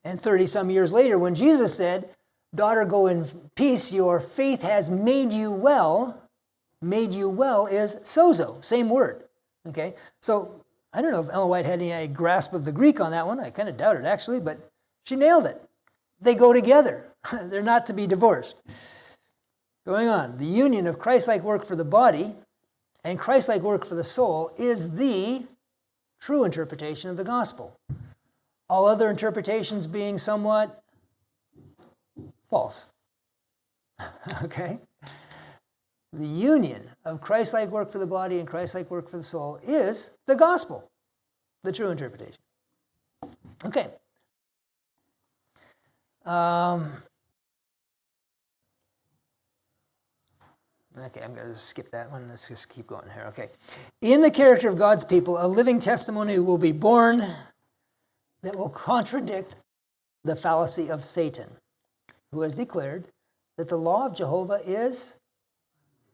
And 30-some years later, when Jesus said, daughter, go in peace, your faith has made you well. Made you well is sozo, same word. Okay, so I don't know if Ellen White had any grasp of the Greek on that one. I kind of doubt it, actually, but she nailed it. They go together. They're not to be divorced. Going on, the union of Christ-like work for the body and Christ-like work for the soul is the true interpretation of the gospel. All other interpretations being somewhat false. Okay? The union of Christ-like work for the body and Christ-like work for the soul is the gospel, the true interpretation. Okay. Okay, I'm going to skip that one. Let's just keep going here. Okay. In the character of God's people, a living testimony will be born that will contradict the fallacy of Satan, who has declared that the law of Jehovah is,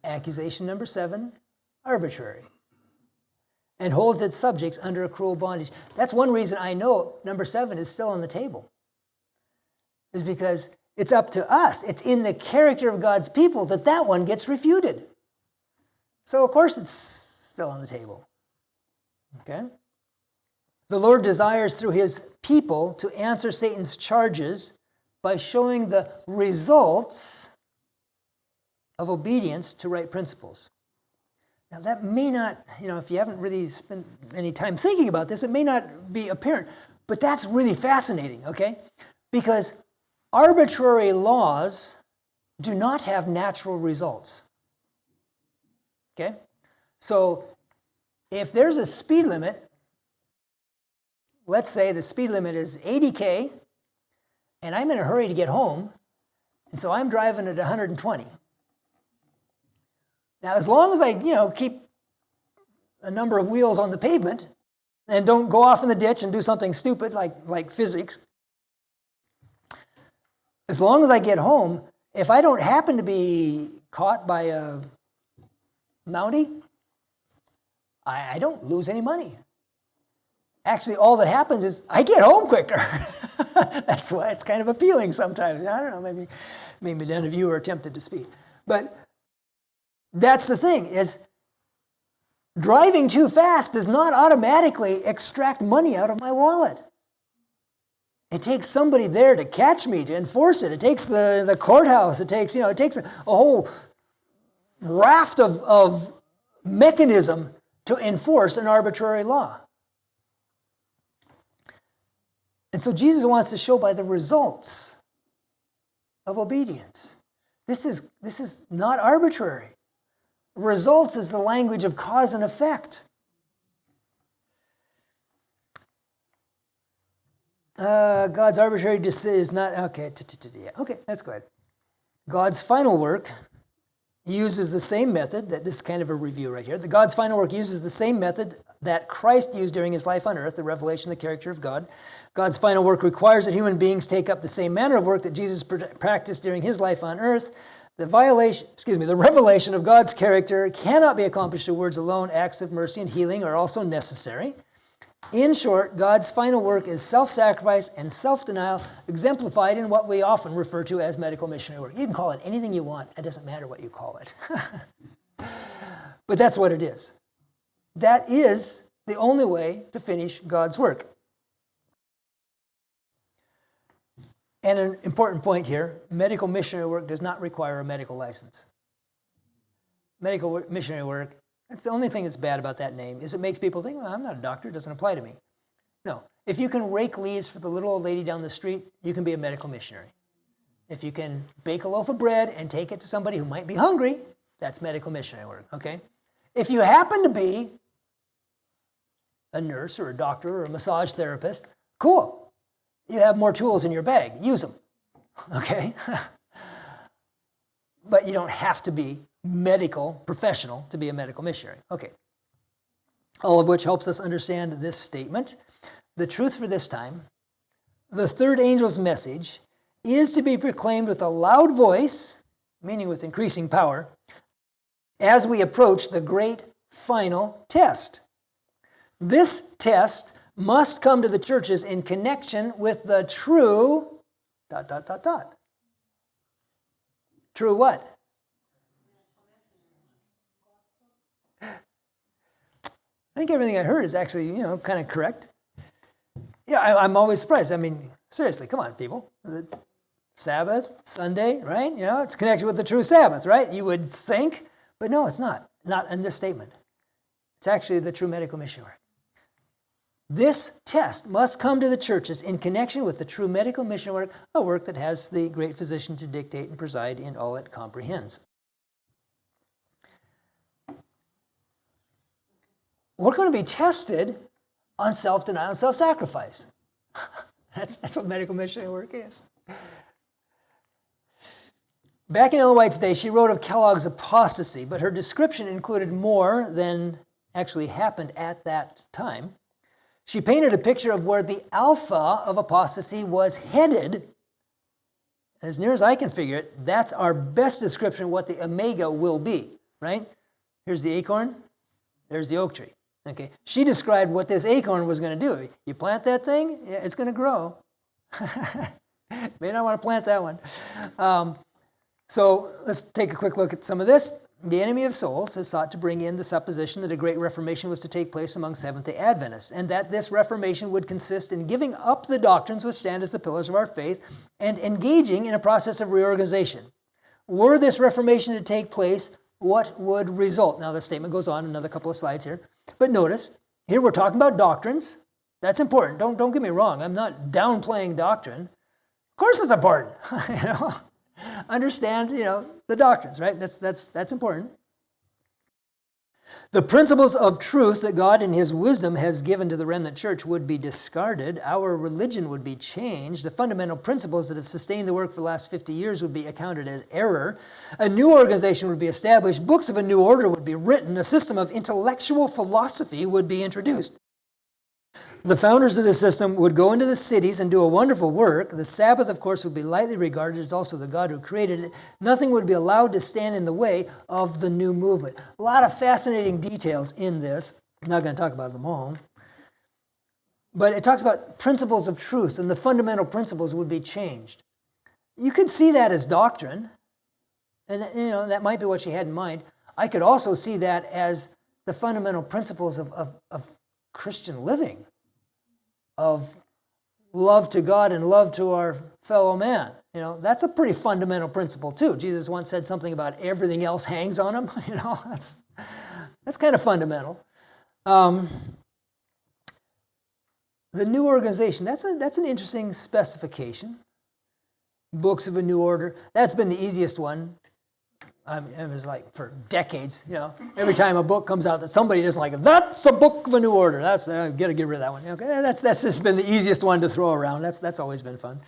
accusation number 7, arbitrary, and holds its subjects under a cruel bondage. That's one reason I know number 7 is still on the table, is because it's up to us. It's in the character of God's people that one gets refuted. So, of course, it's still on the table. Okay? The Lord desires through his people to answer Satan's charges by showing the results of obedience to right principles. Now, that may not, if you haven't really spent any time thinking about this, it may not be apparent, but that's really fascinating, okay? Because arbitrary laws do not have natural results. Okay? So if there's a speed limit, let's say the speed limit is 80K, and I'm in a hurry to get home, and so I'm driving at 120. Now, as long as I, keep a number of wheels on the pavement and don't go off in the ditch and do something stupid like physics, as long as I get home, if I don't happen to be caught by a Mountie, I don't lose any money. Actually, all that happens is I get home quicker. That's why it's kind of appealing sometimes. I don't know, maybe none of you are tempted to speed. But that's the thing, is driving too fast does not automatically extract money out of my wallet. It takes somebody there to catch me, to enforce it. It takes the courthouse. It takes a whole raft of mechanism to enforce an arbitrary law. And so Jesus wants to show by the results of obedience. This is not arbitrary. Results is the language of cause and effect. God's arbitrary decision is not, okay, that's good. God's final work uses the same method, this is kind of a review right here. God's final work uses the same method that Christ used during his life on earth, the revelation of the character of God. God's final work requires that human beings take up the same manner of work that Jesus practiced during his life on earth. The revelation of God's character cannot be accomplished through words alone. Acts of mercy and healing are also necessary. In short, God's final work is self-sacrifice and self-denial, exemplified in what we often refer to as medical missionary work. You can call it anything you want. It doesn't matter what you call it. But that's what it is. That is the only way to finish God's work. And an important point here, medical missionary work does not require a medical license. Medical missionary work, that's the only thing that's bad about that name, is it makes people think, well, I'm not a doctor, it doesn't apply to me. No, if you can rake leaves for the little old lady down the street, you can be a medical missionary. If you can bake a loaf of bread and take it to somebody who might be hungry, that's medical missionary work, okay? If you happen to be a nurse or a doctor or a massage therapist, cool. You have more tools in your bag. Use them, okay? But you don't have to be medical professional to be a medical missionary. Okay. All of which helps us understand this statement. The truth for this time, the third angel's message is to be proclaimed with a loud voice, meaning with increasing power, as we approach the great final test. This test must come to the churches in connection with the true ... true what? I think everything I heard is actually, kind of correct. Yeah, I'm always surprised. I mean, seriously, come on, people. The Sabbath, Sunday, right? It's connected with the true Sabbath, right? You would think, but no, it's not. Not in this statement. It's actually the true medical mission work. This test must come to the churches in connection with the true medical mission work, a work that has the great physician to dictate and preside in all it comprehends. We're going to be tested on self-denial and self-sacrifice. That's what medical missionary work is. Back in Ellen White's day, she wrote of Kellogg's apostasy, but her description included more than actually happened at that time. She painted a picture of where the alpha of apostasy was headed. As near as I can figure it, that's our best description of what the omega will be, right? Here's the acorn, there's the oak tree. Okay, she described what this acorn was going to do. You plant that thing, yeah, it's going to grow. May not want to plant that one. So let's take a quick look at some of this. The enemy of souls has sought to bring in the supposition that a great reformation was to take place among Seventh-day Adventists, and that this reformation would consist in giving up the doctrines which stand as the pillars of our faith and engaging in a process of reorganization. Were this reformation to take place, what would result? Now the statement goes on another couple of slides here. But notice, here we're talking about doctrines. That's important. Don't get me wrong. I'm not downplaying doctrine. Of course it's important. Understand, the doctrines, right? That's important. The principles of truth that God in His wisdom has given to the remnant church would be discarded. Our religion would be changed. The fundamental principles that have sustained the work for the last 50 years would be accounted as error. A new organization would be established. Books of a new order would be written. A system of intellectual philosophy would be introduced. The founders of the system would go into the cities and do a wonderful work. The Sabbath, of course, would be lightly regarded as also the God who created it. Nothing would be allowed to stand in the way of the new movement. A lot of fascinating details in this. I'm not going to talk about them all. But it talks about principles of truth, and the fundamental principles would be changed. You could see that as doctrine, and that might be what she had in mind. I could also see that as the fundamental principles of Christian living, of love to God and love to our fellow man. That's a pretty fundamental principle too. Jesus once said something about everything else hangs on him. That's kind of fundamental. The new organization, that's an interesting specification. Books of a new order, that's been the easiest one. It was like for decades, every time a book comes out that somebody doesn't like it, that's a book of a new order. That's got to get rid of that one. Okay, that's just been the easiest one to throw around. That's always been fun.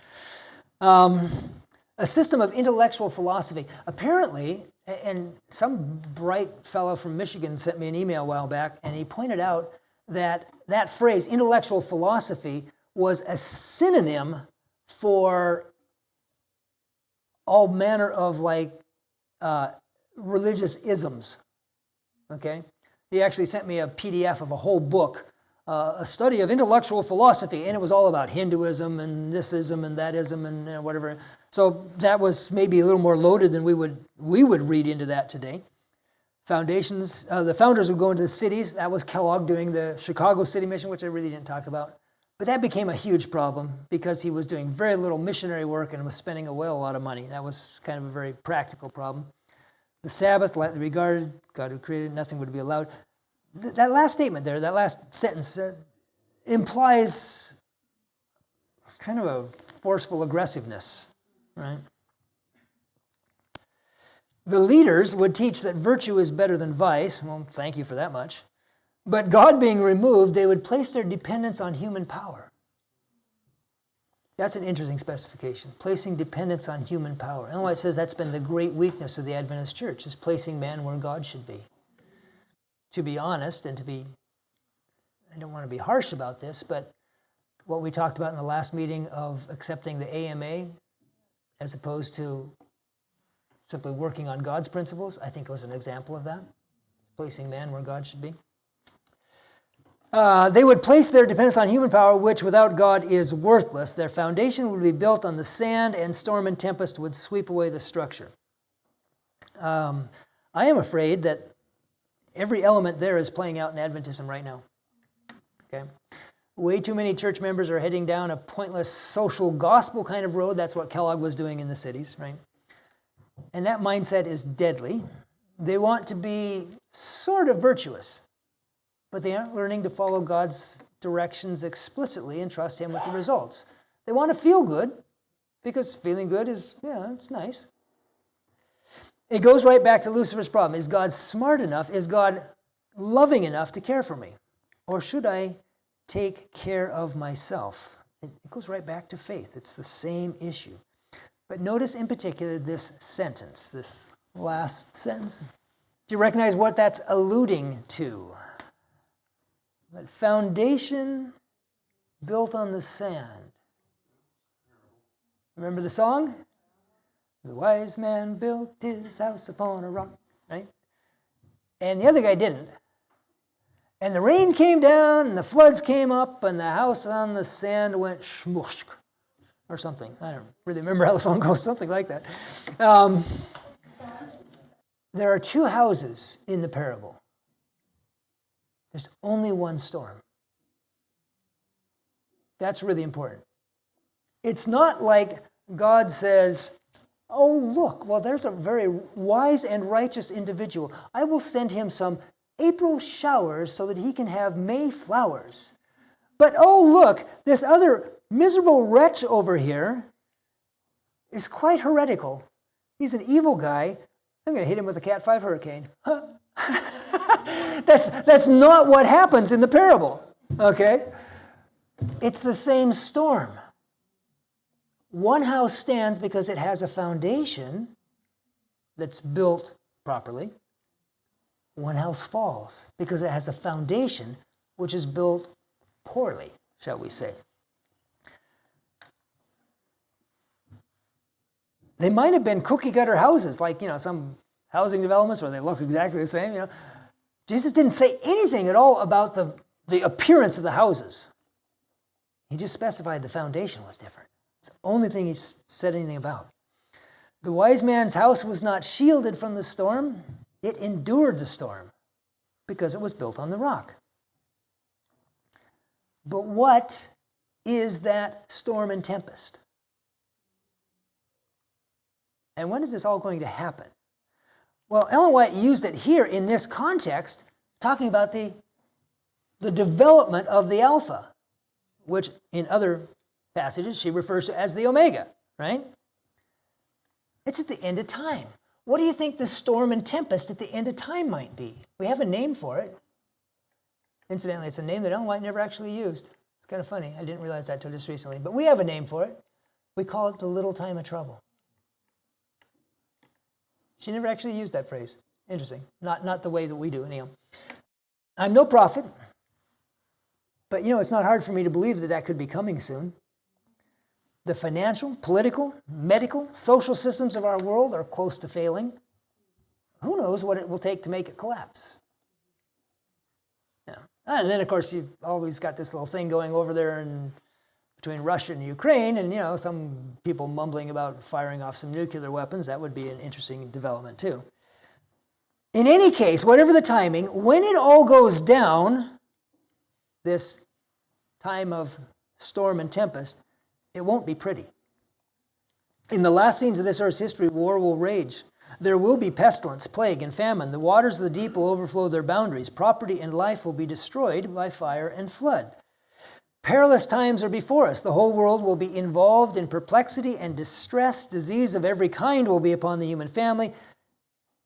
A system of intellectual philosophy. Apparently, and some bright fellow from Michigan sent me an email a while back, and he pointed out that phrase, intellectual philosophy, was a synonym for all manner of religious isms, okay? He actually sent me a PDF of a whole book, a study of intellectual philosophy, and it was all about Hinduism and this ism and that ism and whatever. So that was maybe a little more loaded than we would read into that today. Foundations, the founders would go into the cities. That was Kellogg doing the Chicago City Mission, which I really didn't talk about. But that became a huge problem because he was doing very little missionary work and was spending a lot of money. That was kind of a very practical problem. The Sabbath, lightly regarded, God who created, nothing would be allowed. That last statement there, that last sentence, implies kind of a forceful aggressiveness, right? The leaders would teach that virtue is better than vice. Well, thank you for that much. But God being removed, they would place their dependence on human power. That's an interesting specification, placing dependence on human power. And it says that's been the great weakness of the Adventist church, is placing man where God should be. To be honest, and I don't want to be harsh about this, but what we talked about in the last meeting of accepting the AMA as opposed to simply working on God's principles, I think it was an example of that, placing man where God should be. They would place their dependence on human power, which without God is worthless. Their foundation would be built on the sand, and storm and tempest would sweep away the structure. I am afraid that every element there is playing out in Adventism right now. Okay? Way too many church members are heading down a pointless social gospel kind of road. That's what Kellogg was doing in the cities, right? And that mindset is deadly. They want to be sort of virtuous, but they aren't learning to follow God's directions explicitly and trust Him with the results. They want to feel good, because feeling good is, it's nice. It goes right back to Lucifer's problem. Is God smart enough? Is God loving enough to care for me? Or should I take care of myself? It goes right back to faith. It's the same issue. But notice in particular this sentence, this last sentence. Do you recognize what that's alluding to? That foundation built on the sand. Remember the song? The wise man built his house upon a rock, right? And the other guy didn't. And the rain came down, and the floods came up, and the house on the sand went shmushk, or something. I don't really remember how the song goes, something like that. There are two houses in the parable. There's only one storm. That's really important. It's not like God says, oh, look, well, there's a very wise and righteous individual. I will send him some April showers so that he can have May flowers. But, oh, look, this other miserable wretch over here is quite heretical. He's an evil guy. I'm going to hit him with a Cat 5 hurricane. Huh? That's not what happens in the parable, okay? It's the same storm. One house stands because it has a foundation that's built properly. One house falls because it has a foundation which is built poorly, shall we say. They might have been cookie-cutter houses, like, some housing developments where they look exactly the same, Jesus didn't say anything at all about the appearance of the houses. He just specified the foundation was different. It's the only thing he said anything about. The wise man's house was not shielded from the storm. It endured the storm because it was built on the rock. But what is that storm and tempest? And when is this all going to happen? Well, Ellen White used it here in this context, talking about the development of the Alpha, which in other passages she refers to as the Omega, right? It's at the end of time. What do you think the storm and tempest at the end of time might be? We have a name for it. Incidentally, it's a name that Ellen White never actually used. It's kind of funny. I didn't realize that until just recently. But we have a name for it. We call it the little time of trouble. She never actually used that phrase. Interesting. Not the way that we do, anyhow. I'm no prophet, but it's not hard for me to believe that could be coming soon. The financial, political, medical, social systems of our world are close to failing. Who knows what it will take to make it collapse? Yeah. And then, of course, you've always got this little thing going over there between Russia and Ukraine, and, some people mumbling about firing off some nuclear weapons. That would be an interesting development, too. In any case, whatever the timing, when it all goes down, this time of storm and tempest, it won't be pretty. In the last scenes of this earth's history, war will rage. There will be pestilence, plague, and famine. The waters of the deep will overflow their boundaries. Property and life will be destroyed by fire and flood. Perilous times are before us. The whole world will be involved in perplexity and distress. Disease of every kind will be upon the human family.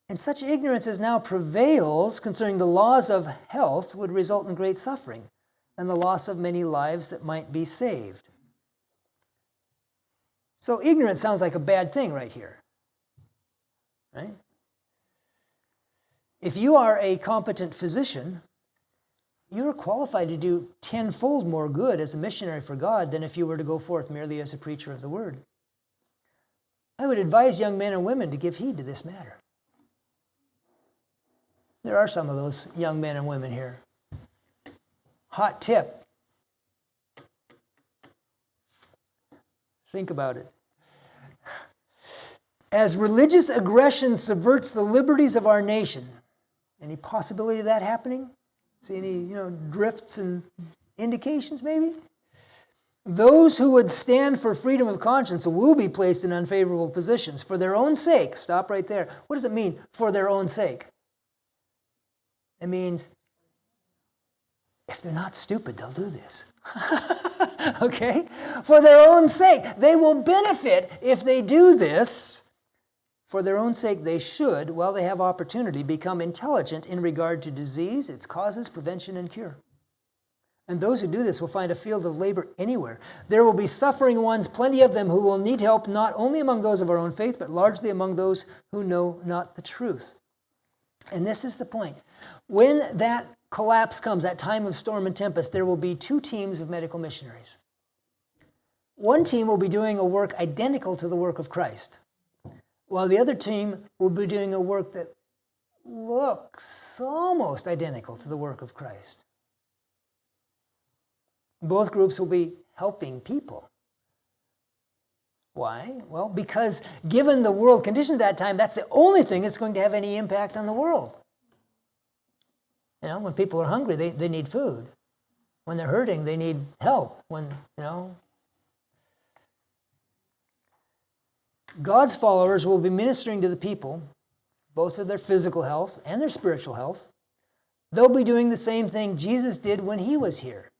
And such ignorance as now prevails concerning the laws of health would result in great suffering and the loss of many lives that might be saved. So ignorance sounds like a bad thing right here, right? If you are a competent physician, you are qualified to do tenfold more good as a missionary for God than if you were to go forth merely as a preacher of the word. I would advise young men and women to give heed to this matter. There are some of those young men and women here. Hot tip. Think about it. As religious aggression subverts the liberties of our nation, any possibility of that happening? See any, drifts and indications maybe? Those who would stand for freedom of conscience will be placed in unfavorable positions for their own sake. Stop right there. What does it mean, for their own sake? It means if they're not stupid, they'll do this. Okay? For their own sake. They will benefit if they do this. For their own sake, they should, while they have opportunity, become intelligent in regard to disease, its causes, prevention, and cure. And those who do this will find a field of labor anywhere. There will be suffering ones, plenty of them, who will need help not only among those of our own faith, but largely among those who know not the truth. And this is the point. When that collapse comes, that time of storm and tempest, there will be two teams of medical missionaries. One team will be doing a work identical to the work of Christ, while the other team will be doing a work that looks almost identical to the work of Christ. Both groups will be helping people. Why? Well, because given the world conditions at that time, that's the only thing that's going to have any impact on the world. When people are hungry, they need food. When they're hurting, they need help. God's followers will be ministering to the people, both for their physical health and their spiritual health. They'll be doing the same thing Jesus did when he was here.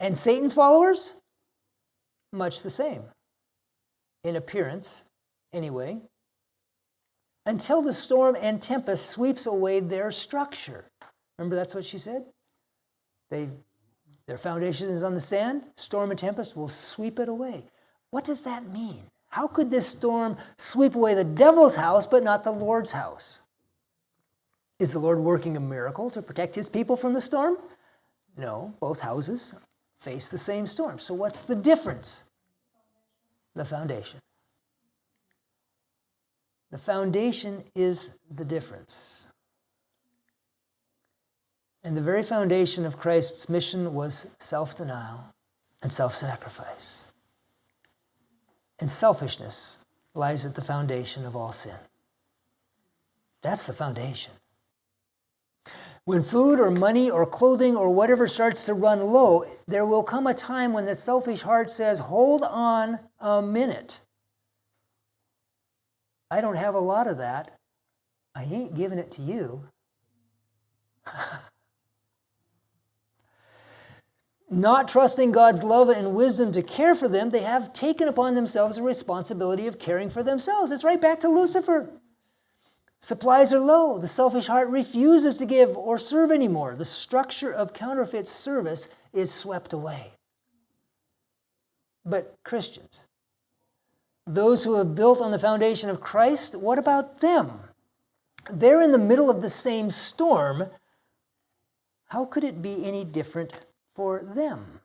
And Satan's followers? Much the same. In appearance, anyway. Until the storm and tempest sweeps away their structure. Remember that's what she said? Their foundation is on the sand. Storm and tempest will sweep it away. What does that mean? How could this storm sweep away the devil's house but not the Lord's house? Is the Lord working a miracle to protect his people from the storm? No, both houses face the same storm. So what's the difference? The foundation. The foundation is the difference. And the very foundation of Christ's mission was self-denial and self-sacrifice. And selfishness lies at the foundation of all sin. That's the foundation. When food or money or clothing or whatever starts to run low, there will come a time when the selfish heart says, hold on a minute. I don't have a lot of that. I ain't giving it to you. Not trusting God's love and wisdom to care for them, they have taken upon themselves the responsibility of caring for themselves. It's right back to Lucifer. Supplies are low. The selfish heart refuses to give or serve anymore. The structure of counterfeit service is swept away. But Christians, those who have built on the foundation of Christ, what about them? They're in the middle of the same storm. How could it be any different for them?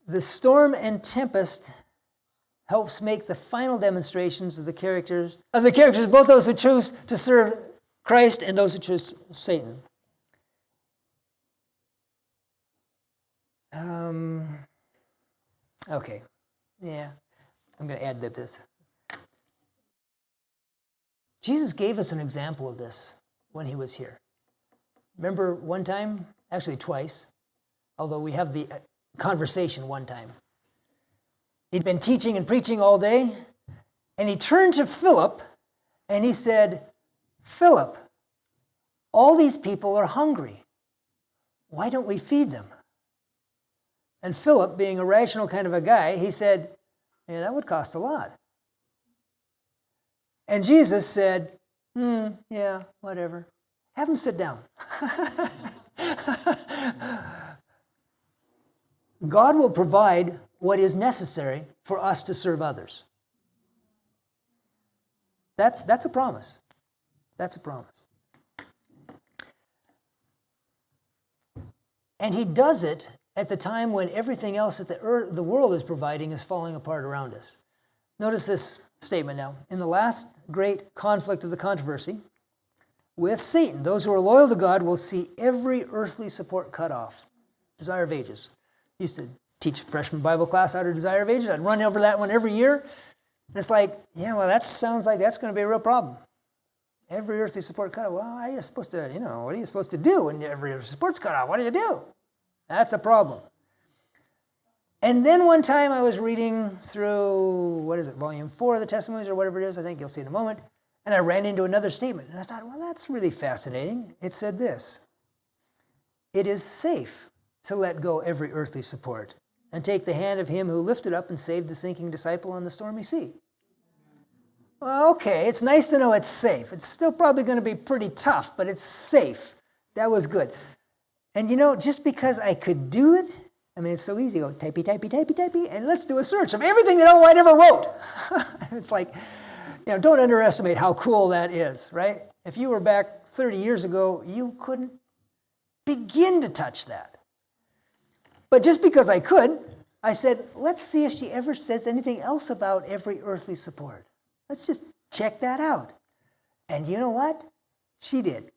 The storm and tempest helps make the final demonstrations of the characters, both those who choose to serve Christ and those who choose Satan. Okay, yeah, I'm going to add this. Jesus gave us an example of this when he was here. Remember one time, actually twice, although we have the conversation one time. He'd been teaching and preaching all day, and he turned to Philip, and he said, Philip, all these people are hungry. Why don't we feed them? And Philip, being a rational kind of a guy, he said, yeah, that would cost a lot. And Jesus said, yeah, whatever. Have them sit down. God will provide what is necessary for us to serve others. That's a promise. That's a promise. And he does it at the time when everything else that the world is providing is falling apart around us. Notice this statement now. In the last great conflict of the controversy with Satan, those who are loyal to God will see every earthly support cut off. Desire of Ages. I used to teach freshman Bible class out of Desire of Ages. I'd run over that one every year. And it's like, yeah, well, that sounds like that's going to be a real problem. Every earthly support cut off. Well, how are you supposed to, what are you supposed to do when every earthly support's cut off? What do you do? That's a problem. And then one time I was reading through, volume 4 of the Testimonies or whatever it is, I think you'll see in a moment, and I ran into another statement. And I thought, well, that's really fascinating. It said this: it is safe to let go every earthly support and take the hand of him who lifted up and saved the sinking disciple on the stormy sea. Well, okay, it's nice to know it's safe. It's still probably going to be pretty tough, but it's safe. That was good. And just because I could do it, it's so easy. Go typey, and let's do a search of everything that Ellen White ever wrote. It's like, don't underestimate how cool that is, right? If you were back 30 years ago, you couldn't begin to touch that. But just because I could, I said, let's see if she ever says anything else about every earthly support. Let's just check that out. And you know what? She did.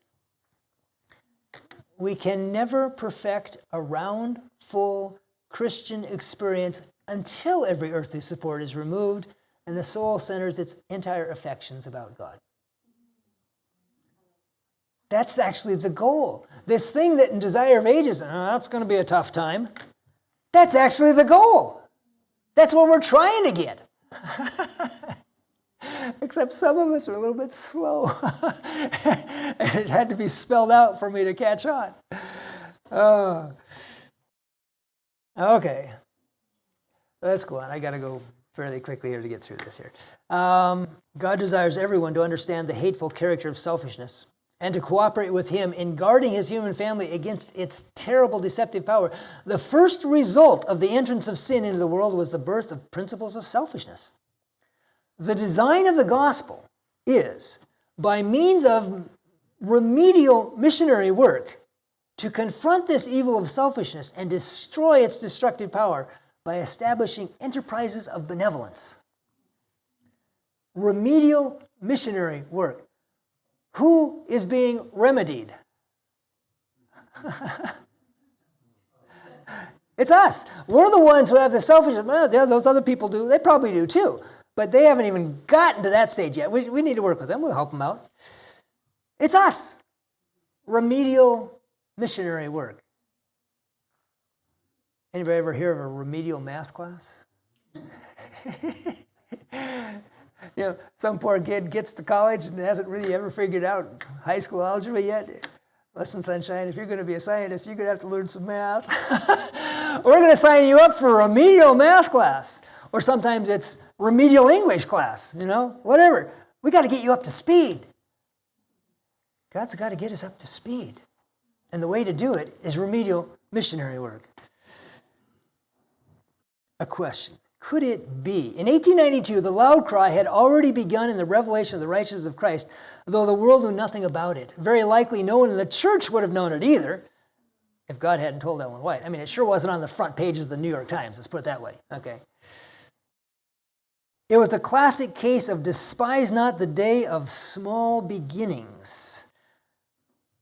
We can never perfect a round, full Christian experience until every earthly support is removed and the soul centers its entire affections about God. That's actually the goal. This thing that in Desire of Ages, that's going to be a tough time, that's actually the goal. That's what we're trying to get. Except some of us are a little bit slow. And it had to be spelled out for me to catch on. Okay. Let's go on. I got to go fairly quickly here to get through this here. God desires everyone to understand the hateful character of selfishness and to cooperate with him in guarding his human family against its terrible deceptive power. The first result of the entrance of sin into the world was the birth of principles of selfishness. The design of the gospel is, by means of remedial missionary work, to confront this evil of selfishness and destroy its destructive power by establishing enterprises of benevolence. Remedial missionary work. Who is being remedied? It's us. We're the ones who have the selfishness. Well, those other people do. They probably do too. But they haven't even gotten to that stage yet. We need to work with them. We'll help them out. It's us. Remedial missionary work. Anybody ever hear of a remedial math class? Some poor kid gets to college and hasn't really ever figured out high school algebra yet. Listen, sunshine, if you're going to be a scientist, you're going to have to learn some math. We're going to sign you up for a remedial math class. Or sometimes it's remedial English class, whatever. We got to get you up to speed. God's got to get us up to speed. And the way to do it is remedial missionary work. A question. Could it be? In 1892, the loud cry had already begun in the revelation of the righteousness of Christ, though the world knew nothing about it. Very likely no one in the church would have known it either if God hadn't told Ellen White. It sure wasn't on the front pages of the New York Times, let's put it that way. Okay. It was a classic case of despise not the day of small beginnings.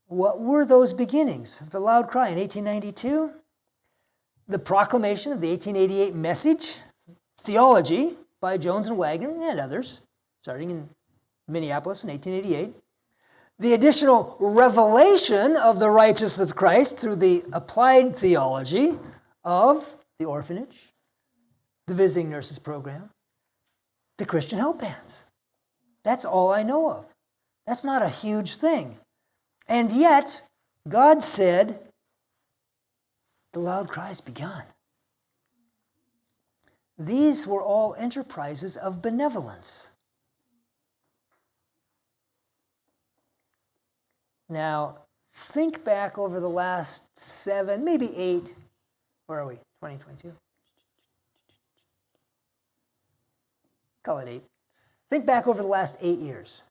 What were those beginnings of the loud cry in 1892? The proclamation of the 1888 message, theology by Jones and Wagner and others, starting in Minneapolis in 1888. The additional revelation of the righteousness of Christ through the applied theology of the orphanage, the visiting nurses program, the Christian help bands. That's all I know of. That's not a huge thing. And yet, God said, the loud cry has begun. These were all enterprises of benevolence. Now, think back over the last 7, maybe 8, where are we, 2022? Call it 8. Think back over the last 8 years.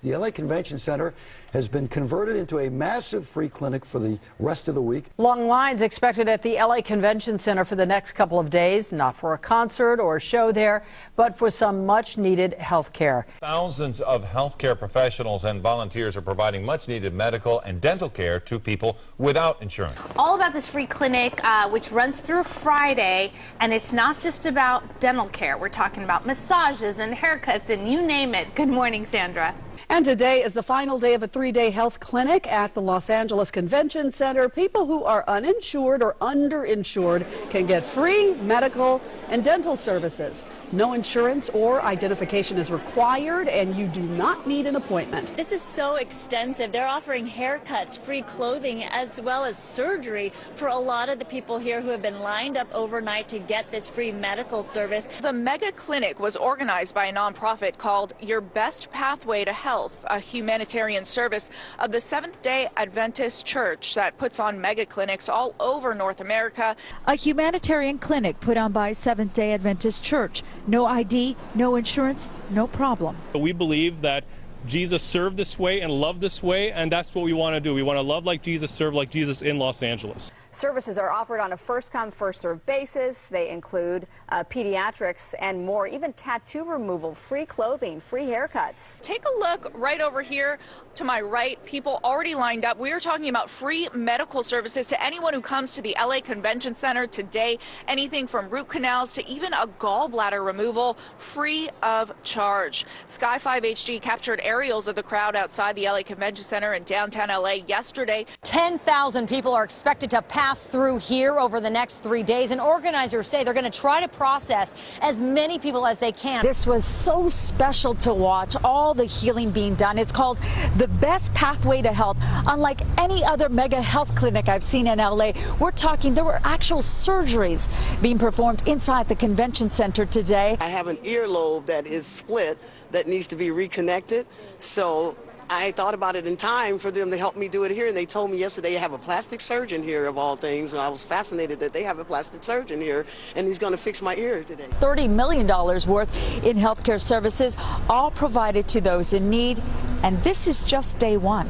The LA Convention Center has been converted into a massive free clinic for the rest of the week. Long lines expected at the LA Convention Center for the next couple of days, not for a concert or a show there, but for some much needed health care. Thousands of healthcare professionals and volunteers are providing much needed medical and dental care to people without insurance. All about this free clinic, which runs through Friday, and it's not just about dental care. We're talking about massages and haircuts and you name it. Good morning, Sandra. And today is the final day of a 3-day health clinic at the Los Angeles Convention Center. People who are uninsured or underinsured can get free medical and dental services. No insurance or identification is required, and you do not need an appointment. This is so extensive. They're offering haircuts, free clothing, as well as surgery for a lot of the people here who have been lined up overnight to get this free medical service. The mega clinic was organized by a nonprofit called Your Best Pathway to Health, a humanitarian service of the Seventh-day Adventist Church that puts on mega clinics all over North America. A humanitarian clinic put on by Seventh-day Adventist Church. No ID, no insurance, no problem. We believe that Jesus served this way and loved this way, and that's what we want to do. We want to love like Jesus, serve like Jesus in Los Angeles. Services are offered on a first-come, first-served basis. They include pediatrics and more, even tattoo removal, free clothing, free haircuts. Take a look right over here to my right. People already lined up. We are talking about free medical services to anyone who comes to the LA Convention Center today. Anything from root canals to even a gallbladder removal, free of charge. Sky 5 HD captured aerials of the crowd outside the LA Convention Center in downtown LA yesterday. 10,000 people are expected to pass through here over the next 3 days, and organizers say they're going to try to process as many people as they can. This was so special to watch, all the healing being done. It's called the best pathway to health. Unlike any other mega health clinic I've seen in LA, we're talking there were actual surgeries being performed inside the convention center today. I have an earlobe that is split that needs to be reconnected, so I thought about it in time for them to help me do it here, and they told me yesterday you have a plastic surgeon here of all things, and I was fascinated that they have a plastic surgeon here, and he's going to fix my ear today. $30 million worth in healthcare services, all provided to those in need, and this is just day one.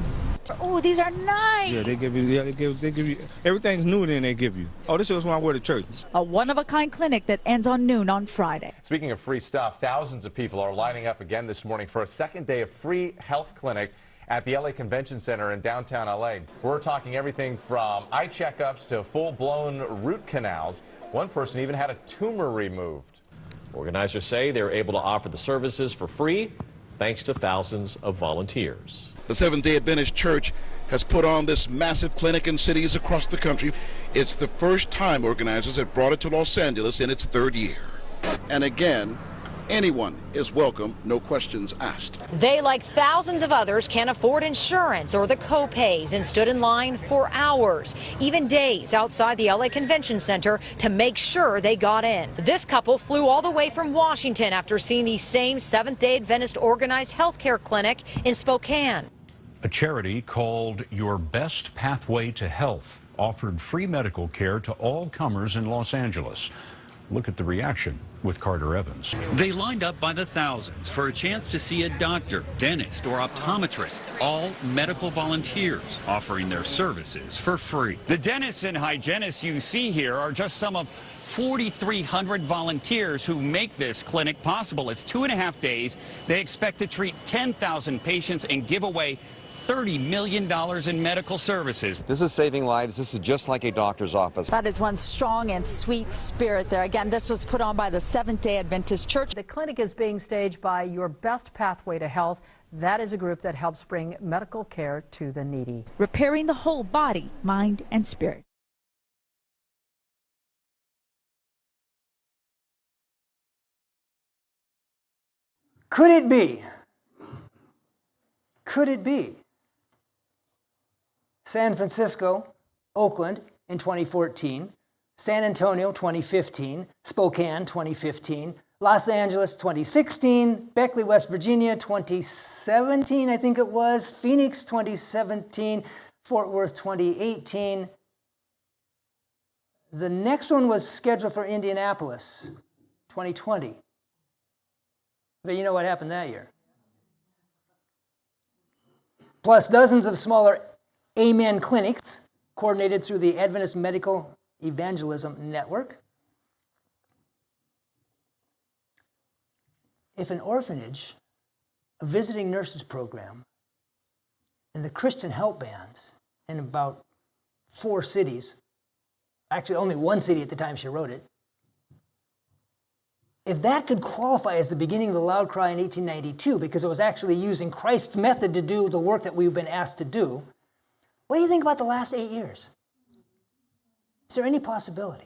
Oh, these are nice. Yeah, they give you everything's new. Then they give you. Oh, this is when I wear to church. A one-of-a-kind clinic that ends on noon on Friday. Speaking of free stuff, thousands of people are lining up again this morning for a second day of free health clinic at the LA Convention Center in downtown LA. We're talking everything from eye checkups to full-blown root canals. One person even had a tumor removed. Organizers say they're able to offer the services for free thanks to thousands of volunteers. The Seventh-day Adventist Church has put on this massive clinic in cities across the country. It's the first time organizers have brought it to Los Angeles in its third year. And again, anyone is welcome, no questions asked. They, like thousands of others, can't afford insurance or the co-pays and stood in line for hours, even days outside the LA Convention Center to make sure they got in. This couple flew all the way from Washington after seeing the same Seventh-day Adventist organized healthcare clinic in Spokane. A charity called Your Best Pathway to Health offered free medical care to all comers in Los Angeles. Look at the reaction with Carter Evans. They lined up by the thousands for a chance to see a doctor, dentist, or optometrist, all medical volunteers offering their services for free. The dentists and hygienists you see here are just some of 4,300 volunteers who make this clinic possible. It's 2.5 days. They expect to treat 10,000 patients and give away $30 million in medical services. This is saving lives. This is just like a doctor's office. That is one strong and sweet spirit there. Again, this was put on by the Seventh-day Adventist Church. The clinic is being staged by Your Best Pathway to Health. That is a group that helps bring medical care to the needy. Repairing the whole body, mind, and spirit. Could it be? Could it be? San Francisco, Oakland in 2014, San Antonio 2015, Spokane 2015, Los Angeles 2016, Beckley, West Virginia 2017, I think it was, Phoenix 2017, Fort Worth 2018. The next one was scheduled for Indianapolis 2020. But you know what happened that year? plus dozens of smaller Amen clinics coordinated through the Adventist Medical Evangelism Network. If an orphanage, a visiting nurses program, and the Christian help bands in about 4 cities, actually only 1 city at the time she wrote it, if that could qualify as the beginning of the loud cry in 1892, because it was actually using Christ's method to do the work that we've been asked to do, what do you think about the last 8 years? Is there any possibility?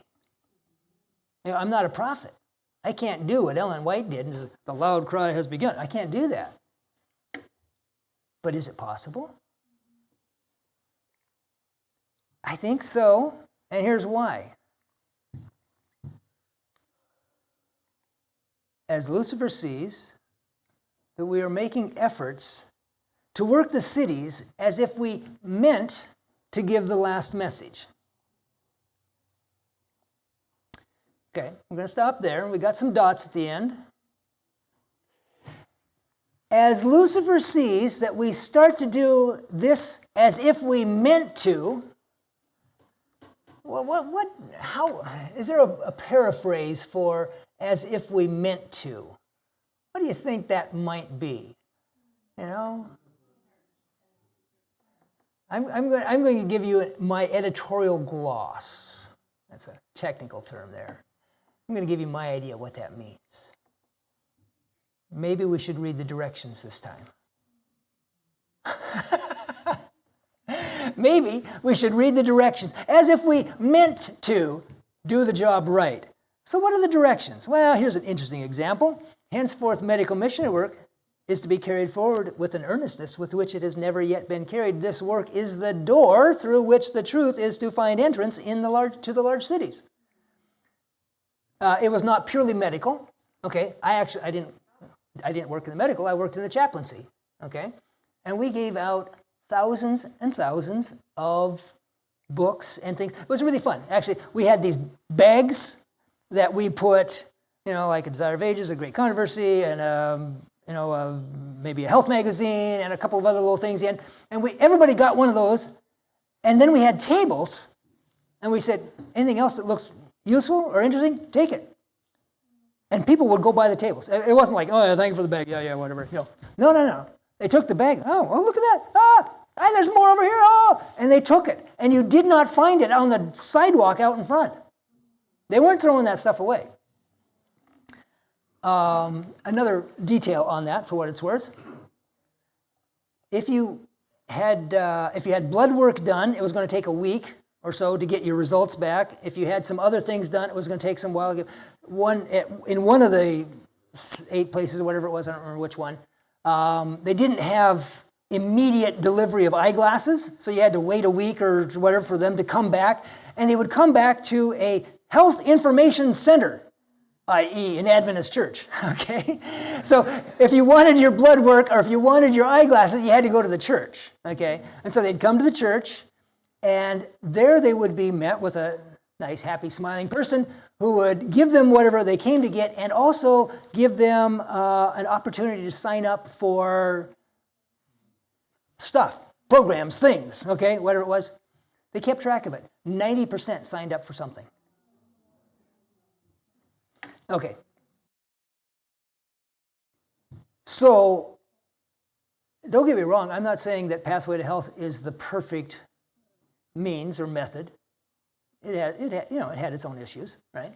I'm not a prophet. I can't do what Ellen White did, and the loud cry has begun. I can't do that. But is it possible? I think so, and here's why. As Lucifer sees that we are making efforts to work the cities as if we meant to give the last message. Okay, I'm going to stop there. We got some dots at the end. As Lucifer sees that we start to do this as if we meant to, how is there a paraphrase for as if we meant to? What do you think that might be? You know? I'm going to give you my editorial gloss. That's a technical term there. I'm going to give you my idea what that means. Maybe we should read the directions this time. Maybe we should read the directions as if we meant to do the job right. So what are the directions? Well, here's an interesting example. Henceforth, medical missionary work is to be carried forward with an earnestness with which it has never yet been carried. This work is the door through which the truth is to find entrance to the large cities. It was not purely medical. Okay, I didn't work in the medical. I worked in the chaplaincy. Okay, and we gave out thousands and thousands of books and things. It was really fun. Actually, we had these bags that we put, like A Desire of Ages, A Great Controversy, and maybe a health magazine and a couple of other little things in. And everybody got one of those. And then we had tables, and we said, anything else that looks useful or interesting, take it. And people would go by the tables. It wasn't like, oh, yeah, thank you for the bag. Yeah, whatever. No. They took the bag. Oh, look at that. And there's more over here. Oh, and they took it. And you did not find it on the sidewalk out in front. They weren't throwing that stuff away. Another detail on that, for what it's worth. If you had blood work done, it was going to take a week or so to get your results back. If you had some other things done, it was going to take some while. In one of the 8 places, or whatever it was, I don't remember which one, they didn't have immediate delivery of eyeglasses, so you had to wait a week or whatever for them to come back. And they would come back to a health information center, i.e. an Adventist church, okay? So if you wanted your blood work or if you wanted your eyeglasses, you had to go to the church, okay? And so they'd come to the church, and there they would be met with a nice, happy, smiling person who would give them whatever they came to get and also give them an opportunity to sign up for stuff, programs, things, okay, whatever it was. They kept track of it. 90% signed up for something. Okay. So, don't get me wrong, I'm not saying that Pathway to Health is the perfect means or method. It had its own issues, right?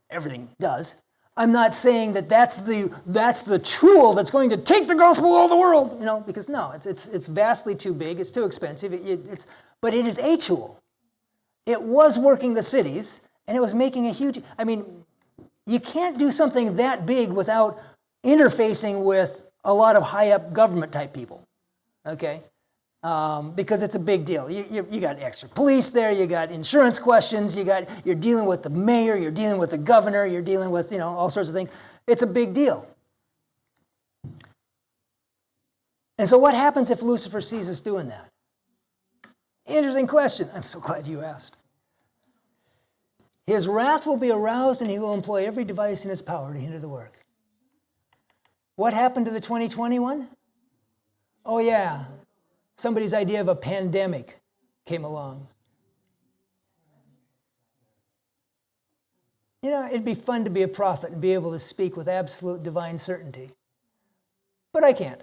Everything does. I'm not saying that that's the tool that's going to take the gospel to all the world, because no, it's vastly too big, it's too expensive. But it is a tool. It was working the cities, and it was making a huge. You can't do something that big without interfacing with a lot of high-up government-type people, okay? Because it's a big deal. You got extra police there, you got insurance questions, you're dealing with the mayor, you're dealing with the governor, you're dealing with, all sorts of things. It's a big deal. And so what happens if Lucifer sees us doing that? Interesting question. I'm so glad you asked. His wrath will be aroused and he will employ every device in his power to hinder the work. What happened to the 2021? Oh yeah. somebody's idea of a pandemic came along. You know, it'd be fun to be a prophet and be able to speak with absolute divine certainty. But I can't.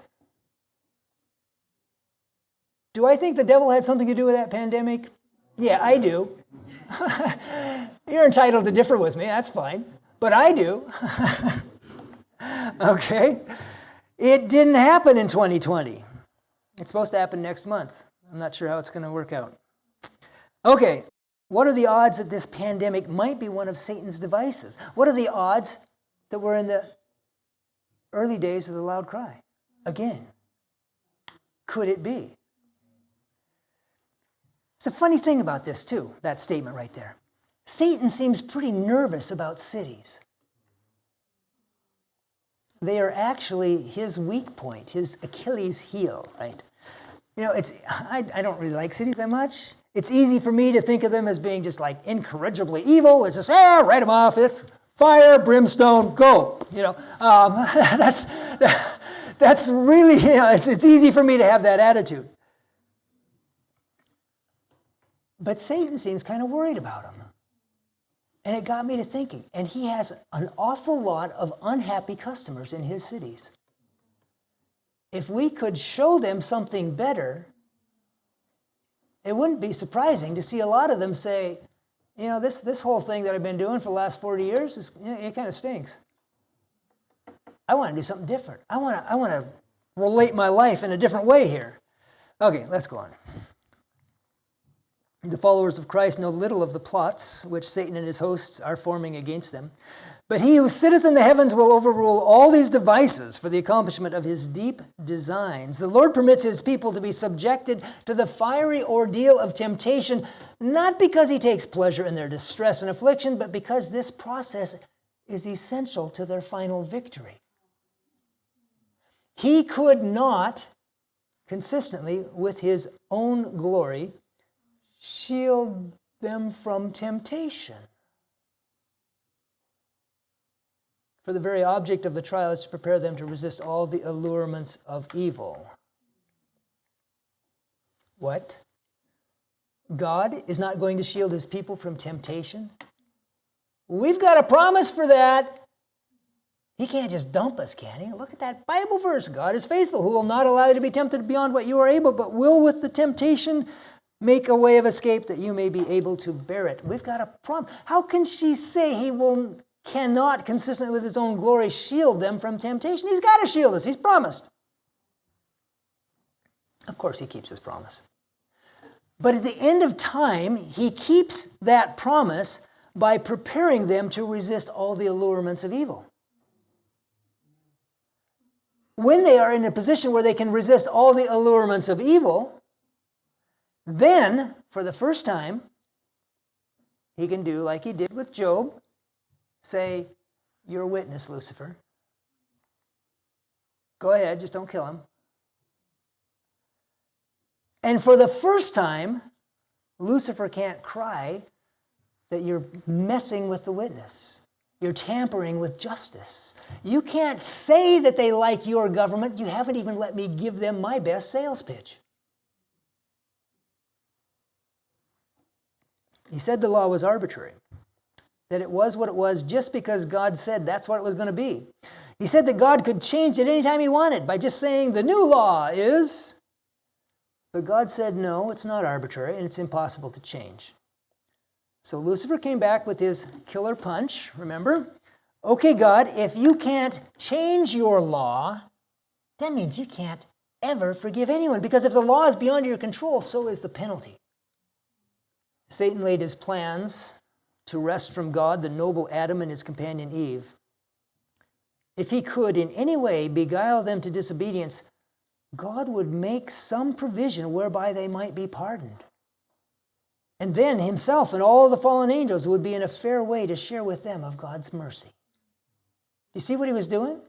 Do I think the devil had something to do with that pandemic? Yeah, I do. You're entitled to differ with me, that's fine. But I do. Okay? It didn't happen in 2020. It's supposed to happen next month. I'm not sure how it's going to work out. Okay, what are the odds that this pandemic might be one of Satan's devices? What are the odds that we're in the early days of the loud cry? Again, could it be? It's a funny thing about this too, that statement right there. Satan seems pretty nervous about cities. They are actually his weak point, his Achilles heel, right? You know, I don't really like cities that much. It's easy for me to think of them as being just like incorrigibly evil. It's just, write them off. It's fire, brimstone, go. You know, that's really, you know, it's easy for me to have that attitude. But Satan seems kind of worried about him. And it got me to thinking, and he has an awful lot of unhappy customers in his cities. If we could show them something better, it wouldn't be surprising to see a lot of them say, you know, this whole thing that I've been doing for the last 40 years, it kind of stinks. I want to do something different. I want to relate my life in a different way here. Okay, let's go on. The followers of Christ know little of the plots which Satan and his hosts are forming against them. But he who sitteth in the heavens will overrule all these devices for the accomplishment of his deep designs. The Lord permits his people to be subjected to the fiery ordeal of temptation, not because he takes pleasure in their distress and affliction, but because this process is essential to their final victory. He could not, consistently with his own glory, shield them from temptation. For the very object of the trial is to prepare them to resist all the allurements of evil. What? God is not going to shield his people from temptation? We've got a promise for that. He can't just dump us, can he? Look at that Bible verse. God is faithful, who will not allow you to be tempted beyond what you are able, but will with the temptation make a way of escape that you may be able to bear it. We've got a promise. How can she say he cannot, consistent with his own glory, shield them from temptation? He's got to shield us. He's promised. Of course, he keeps his promise. But at the end of time, he keeps that promise by preparing them to resist all the allurements of evil. When they are in a position where they can resist all the allurements of evil, then, for the first time, he can do like he did with Job, say, you're a witness, Lucifer. Go ahead, just don't kill him. And for the first time, Lucifer can't cry that you're messing with the witness. You're tampering with justice. You can't say that they like your government. You haven't even let me give them my best sales pitch. He said the law was arbitrary, that it was what it was just because God said that's what it was going to be. He said that God could change it anytime he wanted by just saying the new law is. But God said no, it's not arbitrary and it's impossible to change. So Lucifer came back with his killer punch, remember? Okay, God, if you can't change your law, that means you can't ever forgive anyone, because if the law is beyond your control, so is the penalty. Satan laid his plans to wrest from God the noble Adam and his companion Eve. If he could in any way beguile them to disobedience, God would make some provision whereby they might be pardoned. And then himself and all the fallen angels would be in a fair way to share with them of God's mercy. You see what he was doing?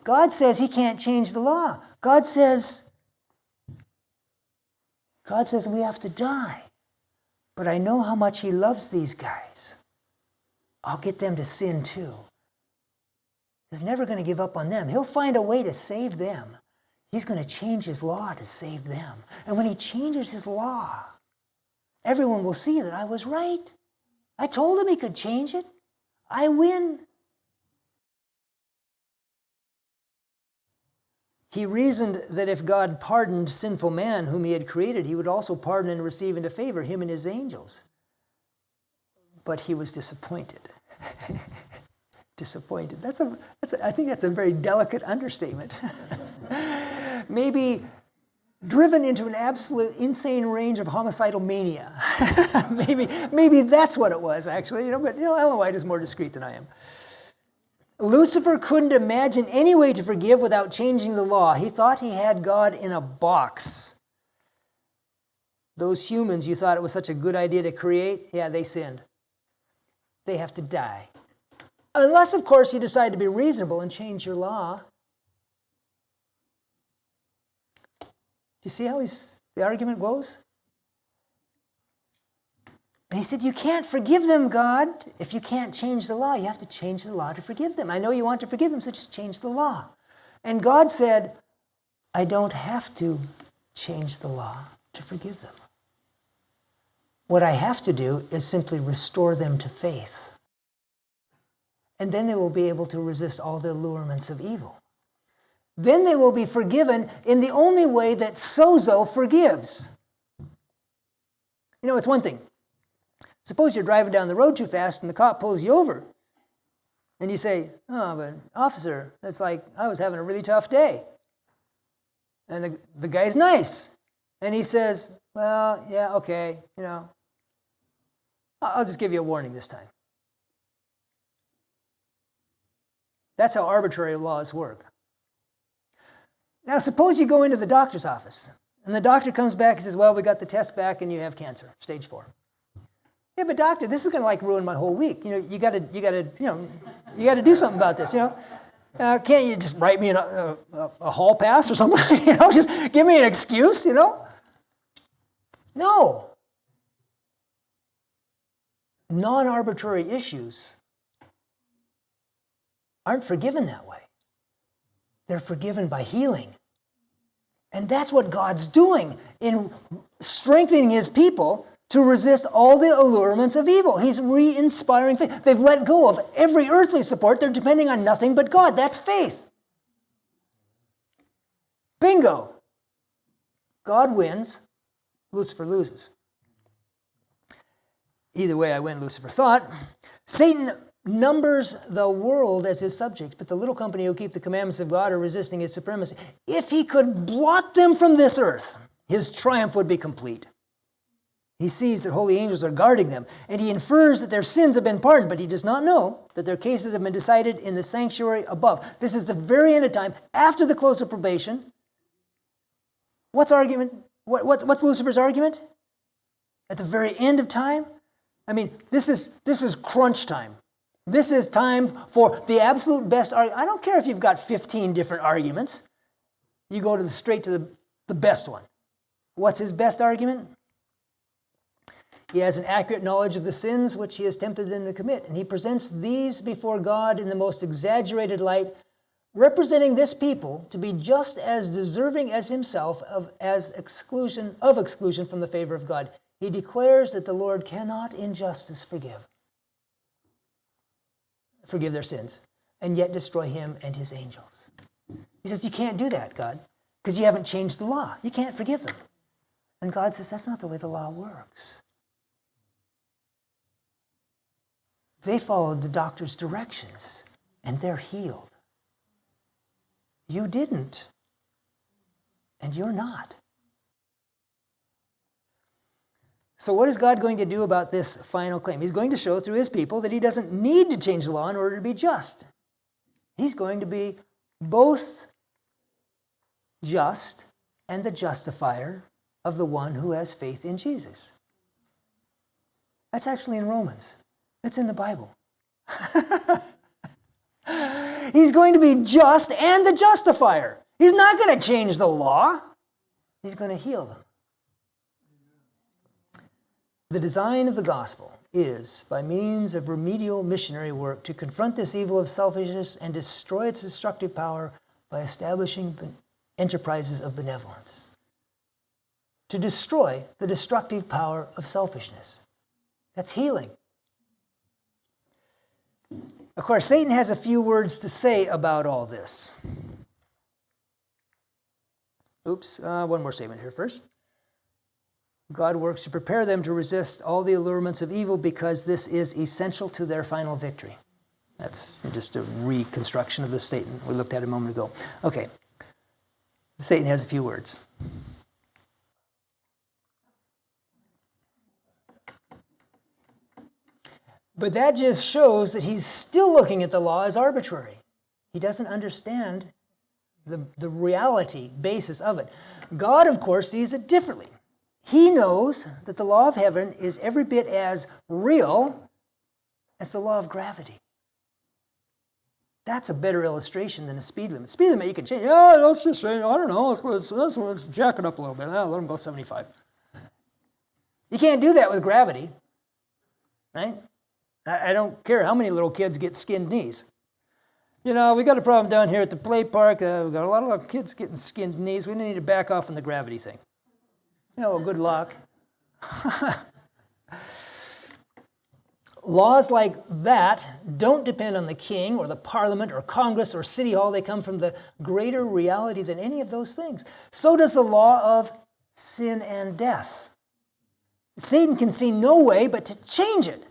God says he can't change the law. God says we have to die. But I know how much he loves these guys. I'll get them to sin too. He's never going to give up on them. He'll find a way to save them. He's going to change his law to save them. And when he changes his law, everyone will see that I was right. I told him he could change it. I win. He reasoned that if God pardoned sinful man whom he had created, he would also pardon and receive into favor him and his angels. But he was disappointed. Disappointed. I think that's a very delicate understatement. Maybe driven into an absolute insane range of homicidal mania. maybe that's what it was, actually. But Ellen White is more discreet than I am. Lucifer couldn't imagine any way to forgive without changing the law. He thought he had God in a box. Those humans you thought it was such a good idea to create, yeah, they sinned. They have to die. Unless, of course, you decide to be reasonable and change your law. Do you see how the argument goes? And he said, you can't forgive them, God, if you can't change the law. You have to change the law to forgive them. I know you want to forgive them, so just change the law. And God said, I don't have to change the law to forgive them. What I have to do is simply restore them to faith. And then they will be able to resist all the allurements of evil. Then they will be forgiven in the only way that sozo forgives. It's one thing. Suppose you're driving down the road too fast and the cop pulls you over. And you say, oh, but officer, it's like I was having a really tough day. And the guy's nice. And he says, well, yeah, okay, I'll just give you a warning this time. That's how arbitrary laws work. Now, suppose you go into the doctor's office, and the doctor comes back and says, well, we got the test back and you have cancer, stage 4. Yeah, but doctor, this is going to ruin my whole week. You got to do something about this. Can't you just write me a hall pass or something? Just give me an excuse. No. Non-arbitrary issues aren't forgiven that way. They're forgiven by healing. And that's what God's doing in strengthening his people to resist all the allurements of evil. He's re-inspiring faith. They've let go of every earthly support. They're depending on nothing but God. That's faith. Bingo. God wins. Lucifer loses. Either way, I win, Lucifer thought. Satan numbers the world as his subjects, but the little company who keep the commandments of God are resisting his supremacy. If he could blot them from this earth, his triumph would be complete. He sees that holy angels are guarding them, and he infers that their sins have been pardoned, but he does not know that their cases have been decided in the sanctuary above. This is the very end of time, after the close of probation. What's Lucifer's argument? At the very end of time? This is crunch time. This is time for the absolute best argument. I don't care if you've got 15 different arguments. You go straight to the best one. What's his best argument? He has an accurate knowledge of the sins which he has tempted them to commit, and he presents these before God in the most exaggerated light, representing this people to be just as deserving as himself of exclusion from the favor of God. He declares that the Lord cannot in justice forgive their sins, and yet destroy him and his angels. He says, you can't do that, God, because you haven't changed the law. You can't forgive them. And God says, that's not the way the law works. They followed the doctor's directions, and they're healed. You didn't, and you're not. So what is God going to do about this final claim? He's going to show through his people that he doesn't need to change the law in order to be just. He's going to be both just and the justifier of the one who has faith in Jesus. That's actually in Romans. It's in the Bible. He's going to be just and the justifier. He's not going to change the law. He's going to heal them. The design of the gospel is, by means of remedial missionary work, to confront this evil of selfishness and destroy its destructive power by establishing enterprises of benevolence, to destroy the destructive power of selfishness. That's healing. Of course, Satan has a few words to say about all this. One more statement here first. God works to prepare them to resist all the allurements of evil because this is essential to their final victory. That's just a reconstruction of the statement we looked at a moment ago. Okay. Satan has a few words. But that just shows that he's still looking at the law as arbitrary. He doesn't understand the reality basis of it. God, of course, sees it differently. He knows that the law of heaven is every bit as real as the law of gravity. That's a better illustration than a speed limit. Speed limit you can change. Yeah, let's just say, I don't know, let's jack it up a little bit. Let them go 75. You can't do that with gravity, right? I don't care how many little kids get skinned knees. You know, we got a problem down here at the play park. We've got a lot of kids getting skinned knees. We need to back off on the gravity thing. You know, good luck. Laws like that don't depend on the king or the parliament or Congress or city hall. They come from the greater reality than any of those things. So does the law of sin and death. Satan can see no way but to change it.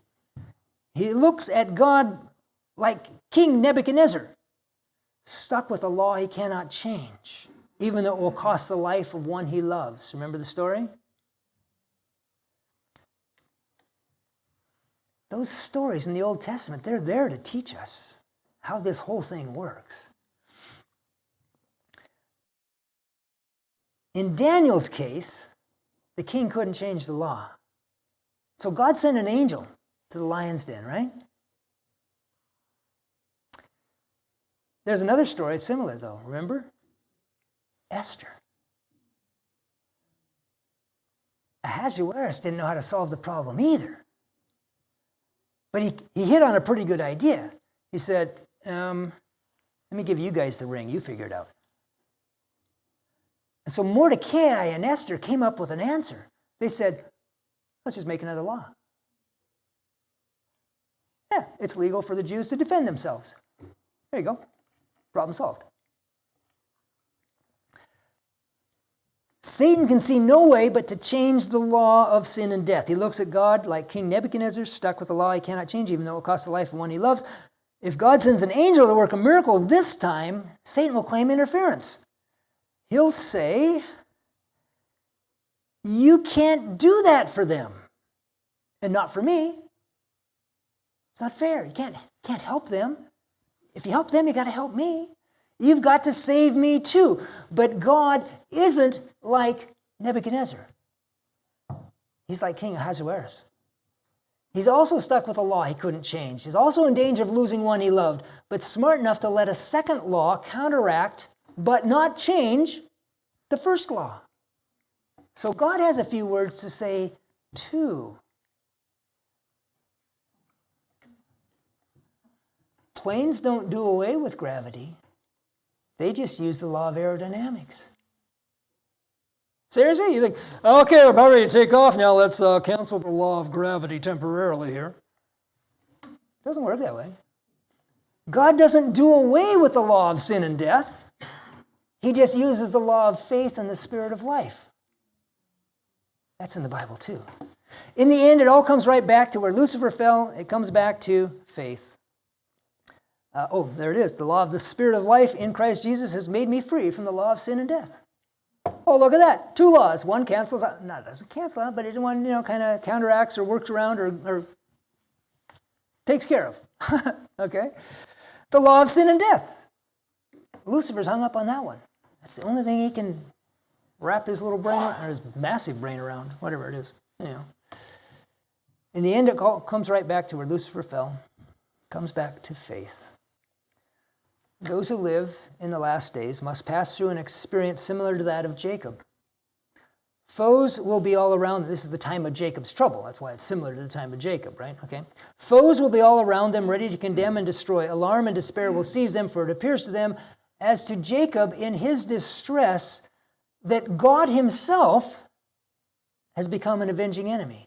He looks at God like King Nebuchadnezzar, stuck with a law he cannot change, even though it will cost the life of one he loves. Remember the story? Those stories in the Old Testament, they're there to teach us how this whole thing works. In Daniel's case, the king couldn't change the law. So God sent an angel to the lion's den, right? There's another story similar, though. Remember? Esther. Ahasuerus didn't know how to solve the problem either. But he hit on a pretty good idea. He said, let me give you guys the ring. You figure it out. And so Mordecai and Esther came up with an answer. They said, let's just make another law. Yeah, it's legal for the Jews to defend themselves. There you go. Problem solved. Satan can see no way but to change the law of sin and death. He looks at God like King Nebuchadnezzar, stuck with a law he cannot change, even though it costs the life of one he loves. If God sends an angel to work a miracle this time, Satan will claim interference. He'll say, you can't do that for them, and not for me. It's not fair. You can't help them. If you help them, you got to help me. You've got to save me too. But God isn't like Nebuchadnezzar. He's like King Ahasuerus. He's also stuck with a law he couldn't change. He's also in danger of losing one he loved, but smart enough to let a second law counteract but not change the first law. So God has a few words to say too. Planes don't do away with gravity. They just use the law of aerodynamics. Seriously? You think, okay, I'm about ready to take off now. Let's cancel the law of gravity temporarily here. It doesn't work that way. God doesn't do away with the law of sin and death. He just uses the law of faith and the spirit of life. That's in the Bible too. In the end, it all comes right back to where Lucifer fell. It comes back to faith. There it is. The law of the spirit of life in Christ Jesus has made me free from the law of sin and death. Oh, look at that. Two laws. One cancels out. No, it doesn't cancel out, but it one, kind of counteracts or works around or takes care of. Okay? The law of sin and death. Lucifer's hung up on that one. That's the only thing he can wrap his little brain around, or his massive brain around, whatever it is. In the end, it comes right back to where Lucifer fell. It comes back to faith. Those who live in the last days must pass through an experience similar to that of Jacob. Foes will be all around them. This is the time of Jacob's trouble. That's why it's similar to the time of Jacob, right? Okay. Foes will be all around them, ready to condemn and destroy. Alarm and despair will seize them, for it appears to them as to Jacob in his distress that God himself has become an avenging enemy.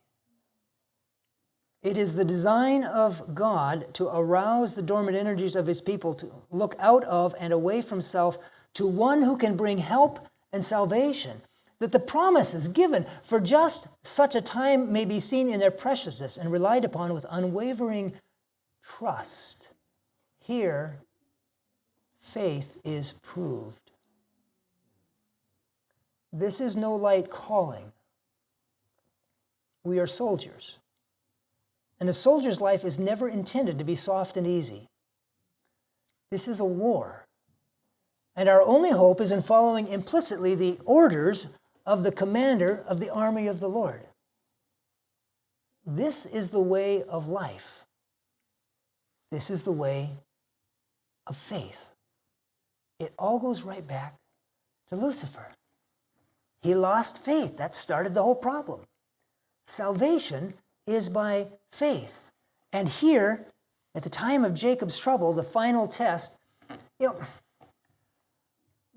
It is the design of God to arouse the dormant energies of his people to look out of and away from self to one who can bring help and salvation, that the promises given for just such a time may be seen in their preciousness and relied upon with unwavering trust. Here, faith is proved. This is no light calling. We are soldiers. And a soldier's life is never intended to be soft and easy. This is a war. And our only hope is in following implicitly the orders of the commander of the army of the Lord. This is the way of life. This is the way of faith. It all goes right back to Lucifer. He lost faith. That started the whole problem. Salvation is by faith. And here, at the time of Jacob's trouble, the final test, the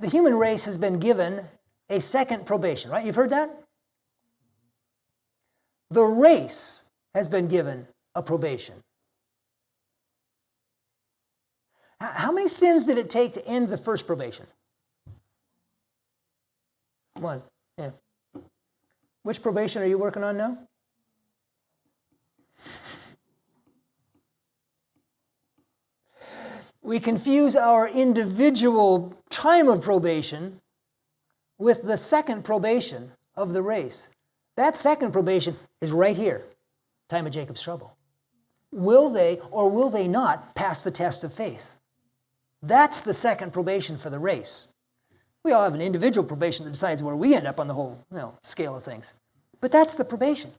human race has been given a second probation, right? You've heard that? The race has been given a probation. How many sins did it take to end the first probation? One. Yeah. Which probation are you working on now? We confuse our individual time of probation with the second probation of the race. That second probation is right here, time of Jacob's trouble. Will they or will they not pass the test of faith? That's the second probation for the race. We all have an individual probation that decides where we end up on the whole scale of things. But that's the probation.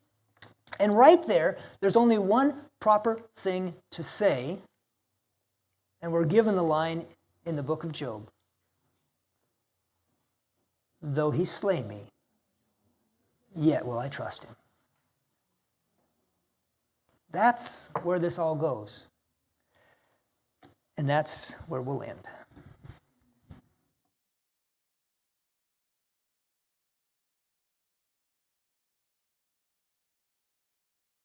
And right there, there's only one proper thing to say. And we're given the line in the book of Job. Though he slay me, yet will I trust him. That's where this all goes. And that's where we'll end.